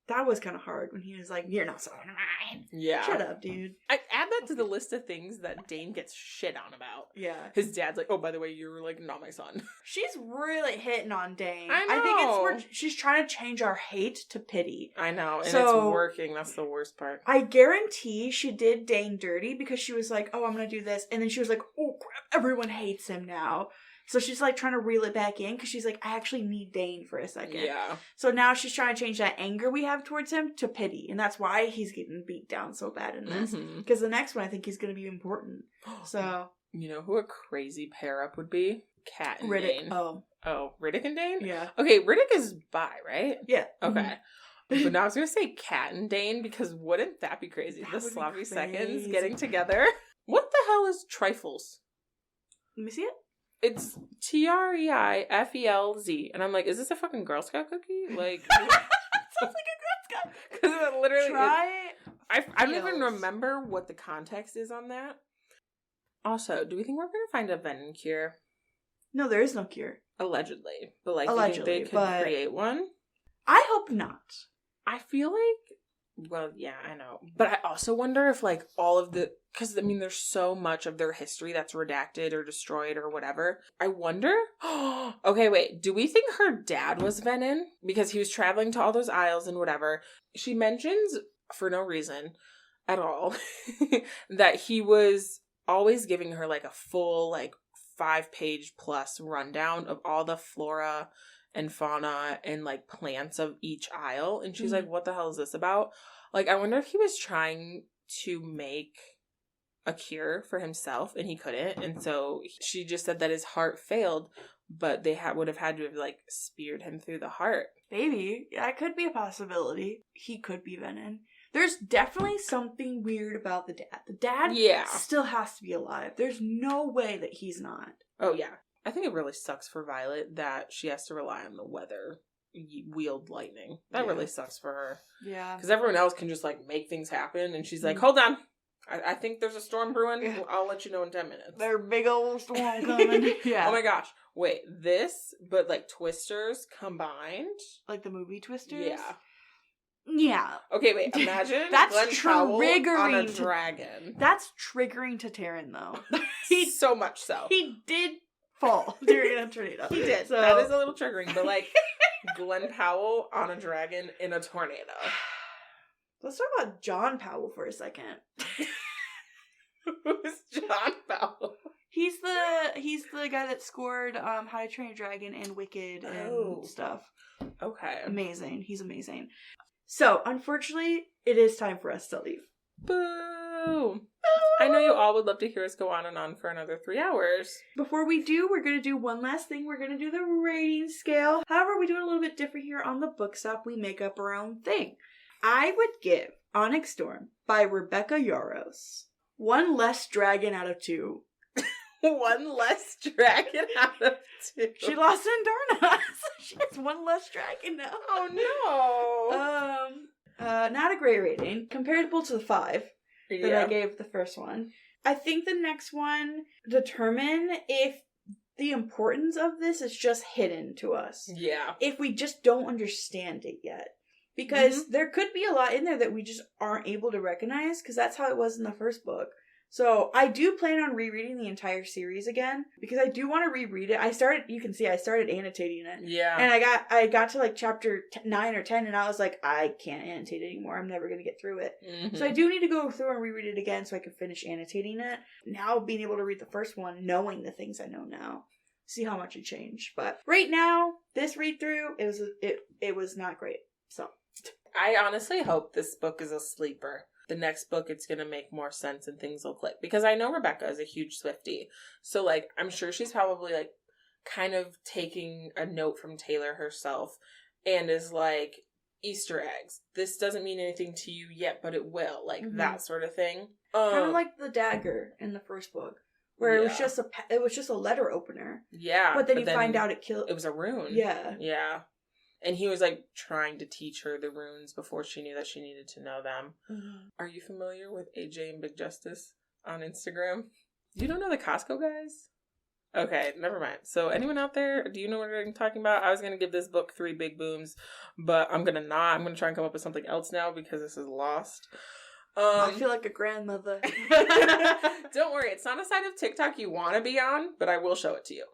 That was kind of hard when he was like, you're not son of mine. Yeah. Shut up, dude. I add that to the list of things that Dane gets shit on about. Yeah. His dad's like, oh, by the way, you're like not my son. She's really hitting on Dane. I know. I think it's where she's trying to change our hate to pity. I know. And it's working. That's the worst part. I guarantee she did Dane dirty because she was like, oh, I'm going to do this. And then she was like, oh, crap, everyone hates him now. So she's like trying to reel it back in because she's like, I actually need Dane for a second. Yeah. So now she's trying to change that anger we have towards him to pity. And that's why he's getting beat down so bad in this. Because the next one I think he's going to be important. So. You know who a crazy pair up would be? Kat and Riddick. Dane. Oh, Riddick and Dane? Yeah. Okay, Riddick is bi, right? Yeah. Okay. Mm-hmm. But now I was going to say Kat and Dane because wouldn't that be crazy? The sloppy seconds getting together. What the hell is trifles? Let me see it. It's TREIFELZ. And I'm like, is this a fucking Girl Scout cookie? Like, sounds like a Girl Scout. Because it literally I don't even remember what the context is on that. Also, do we think we're going to find a venom cure? No, there is no cure. Allegedly. But like, do you think they could create one? I hope not. I feel like, well, yeah, I know. But I also wonder if like all of the, because I mean, there's so much of their history that's redacted or destroyed or whatever. I wonder, okay, wait, do we think her dad was Venom? Because he was traveling to all those isles and whatever. She mentions, for no reason at all, that he was always giving her like a full like 5-page plus rundown of all the flora and fauna and, like, plants of each isle. And she's like, what the hell is this about? Like, I wonder if he was trying to make a cure for himself and he couldn't. And so she just said that his heart failed, but they would have had to have, like, speared him through the heart. Maybe. That could be a possibility. He could be Venom. There's definitely something weird about the dad. The dad still has to be alive. There's no way that he's not. Oh, yeah. I think it really sucks for Violet that she has to rely on the weather, wield lightning. That really sucks for her. Yeah. Because everyone else can just, like, make things happen, and she's like, hold on. I think there's a storm brewing. Yeah. I'll let you know in 10 minutes. There's a big old storm coming. Yeah. Oh my gosh. Wait, this, but like Twisters combined? Like the movie Twisters? Yeah. Yeah. Okay, wait. Imagine that's Glenn Powell triggering on a dragon. That's triggering to Taryn, though. So much so. He did fall during a tornado. He did. So. That is a little triggering, but like Glenn Powell on a dragon in a tornado. Let's talk about John Powell for a second. Who's John Powell? He's the guy that scored How to Train Your Dragon and Wicked and stuff. Okay. Amazing. He's amazing. So, unfortunately, it is time for us to leave. Boo! I know you all would love to hear us go on and on for another 3 hours. Before we do, we're going to do one last thing. We're going to do the rating scale. However, we do it a little bit different here on the book stop. We make up our own thing. I would give Onyx Storm by Rebecca Yarros 1 less dragon out of 2. 1 less dragon out of 2. She lost in Darna. She has 1 less dragon now. Oh no. Not a great rating. Comparable to the 5 that I gave the first one. I think the next one determine if the importance of this is just hidden to us. Yeah. If we just don't understand it yet. Because there could be a lot in there that we just aren't able to recognize, because that's how it was in the first book. So I do plan on rereading the entire series again, because I do want to reread it. You can see I started annotating it. Yeah. And I got to like chapter 9 or 10, and I was like, I can't annotate anymore. I'm never going to get through it. Mm-hmm. So I do need to go through and reread it again so I can finish annotating it. Now being able to read the first one, knowing the things I know now, see how much it changed. But right now, this read through, it was not great. So I honestly hope this book is a sleeper. The next book, it's going to make more sense and things will click. Because I know Rebecca is a huge Swiftie. So, like, I'm sure she's probably, like, kind of taking a note from Taylor herself. And is like, Easter eggs. This doesn't mean anything to you yet, but it will. Like, that sort of thing. Kind of like the dagger in the first book. Where it was just a letter opener. Yeah. But then you find out it was a rune. Yeah. Yeah. And he was, like, trying to teach her the runes before she knew that she needed to know them. Mm-hmm. Are you familiar with AJ and Big Justice on Instagram? You don't know the Costco guys? Okay, never mind. So, anyone out there, do you know what I'm talking about? I was going to give this book 3 big booms, but I'm going to not. I'm going to try and come up with something else now because this is lost. I feel like a grandmother. Don't worry, it's not a side of TikTok you want to be on, but I will show it to you.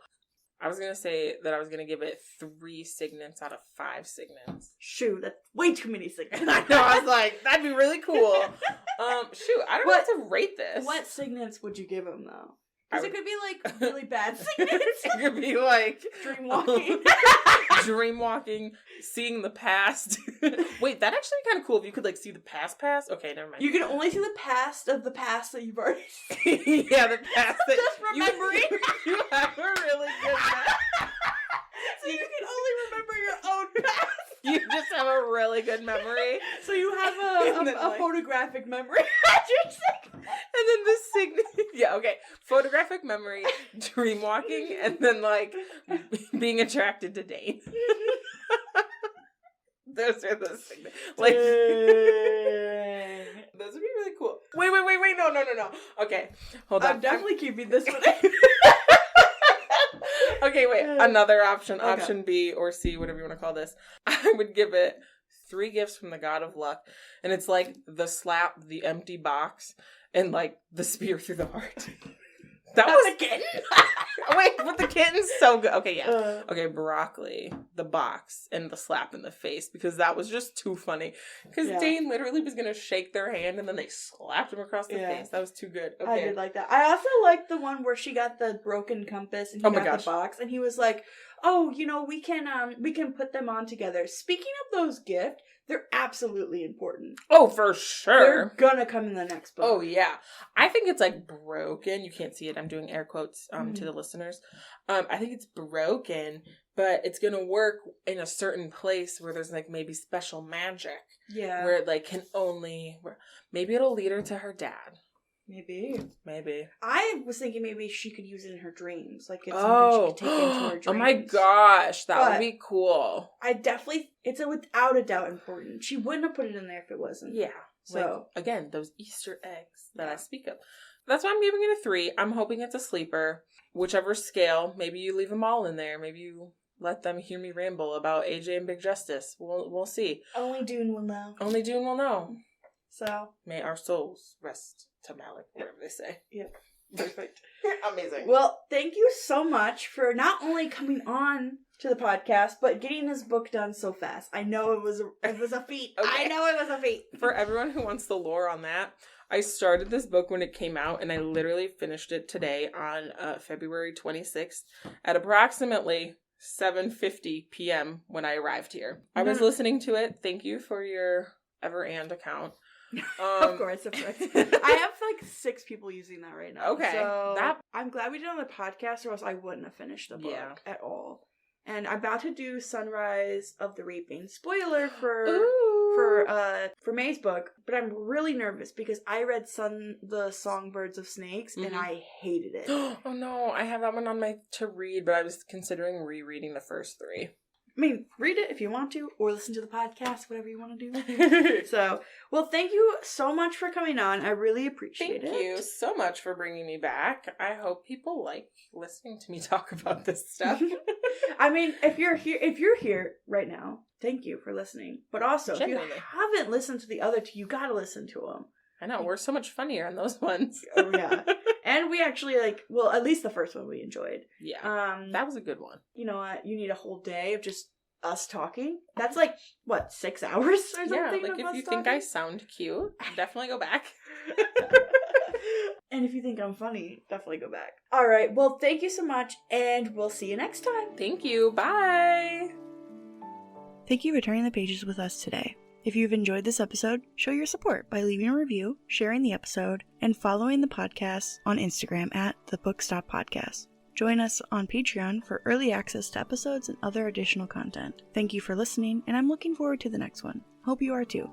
I was going to say that I was going to give it 3 signets out of 5 signets. Shoot, that's way too many signets. I know, I was like, that'd be really cool. Shoot, I don't know how to rate this. What signets would you give him, though? Because it could be, like, really bad signets. It could be, like... Dreamwalking. Dreamwalking, seeing the past. Wait, that'd actually be kind of cool if you could, like, see the past. Okay, never mind. You can only see the past of the past that you've already seen. Yeah, the past that... Just remembering. You have a really good memory. So you can only remember your own past. You just have a really good memory. So you have a photographic memory. And then the signet. Yeah, okay. Photographic memory, dreamwalking, and then, like, being attracted to Dane. Those are the signets. Like, those would be really cool. Wait. No. Okay, hold on. I'm definitely keeping this one. Okay, wait. Another option. Okay. Option B or C, whatever you want to call this. I would give it 3 gifts from the God of Luck. And it's like the slap, the empty box, and like the spear through the heart. That was a kitten? Wait, but the kitten's so good. Okay, yeah. Okay, broccoli, the box, and the slap in the face, because that was just too funny. Because Dane literally was going to shake their hand, and then they slapped him across the face. That was too good. Okay. I did like that. I also liked the one where she got the broken compass, and he got the box, and he was like, oh, we can put them on together. Speaking of those gifts, they're absolutely important. Oh, for sure. They're gonna come in the next book. Oh, yeah. I think it's like broken. You can't see it. I'm doing air quotes to the listeners. I think it's broken, but it's gonna work in a certain place where there's like maybe special magic. Yeah. Where it like can only, maybe it'll lead her to her dad. Maybe. I was thinking maybe she could use it in her dreams. Like it's something she could take into her dreams. Oh my gosh, that would be cool. It's without a doubt important. She wouldn't have put it in there if it wasn't. Yeah. So, like, again, those Easter eggs that I speak of. That's why I'm giving it a 3. I'm hoping it's a sleeper. Whichever scale, maybe you leave them all in there. Maybe you let them hear me ramble about AJ and Big Justice. We'll see. Only Dune will know. Only Dune will know. So. May our souls rest to Malik, whatever they say. Yep. Perfect. Amazing. Well, thank you so much for not only coming on to the podcast, but getting this book done so fast. I know it was a feat. Okay. I know it was a feat. For everyone who wants the lore on that, I started this book when it came out, and I literally finished it today on February 26th at approximately 7:50 p.m. when I arrived here. I was listening to it. Thank you for your Ever and account. Of course. I have like 6 people using that right now. Okay. So I'm glad we did it on the podcast, or else I wouldn't have finished the book at all. And I'm about to do Sunrise of the Reaping. Spoiler for May's book, but I'm really nervous because I read the Songbirds of Snakes and I hated it. Oh no, I have that one on my to read, but I was considering rereading the first 3. I mean, read it if you want to, or listen to the podcast, whatever you want to do. So, well, thank you so much for coming on. I really appreciate it. Thank you so much for bringing me back. I hope people like listening to me talk about this stuff. I mean, if you're here right now, thank you for listening. But also, Genuinely. If you haven't listened to the other 2, you gotta listen to them. I know, we're so much funnier on those ones. Oh, yeah. And we actually, at least the first one we enjoyed. Yeah. That was a good one. You know what? You need a whole day of just us talking. That's 6 hours or something? Yeah, if you think I sound cute, definitely go back. And if you think I'm funny, definitely go back. All right. Well, thank you so much, and we'll see you next time. Thank you. Bye. Thank you for turning the pages with us today. If you've enjoyed this episode, show your support by leaving a review, sharing the episode, and following the podcast on Instagram at The Book Stop Podcast. Join us on Patreon for early access to episodes and other additional content. Thank you for listening, and I'm looking forward to the next one. Hope you are too.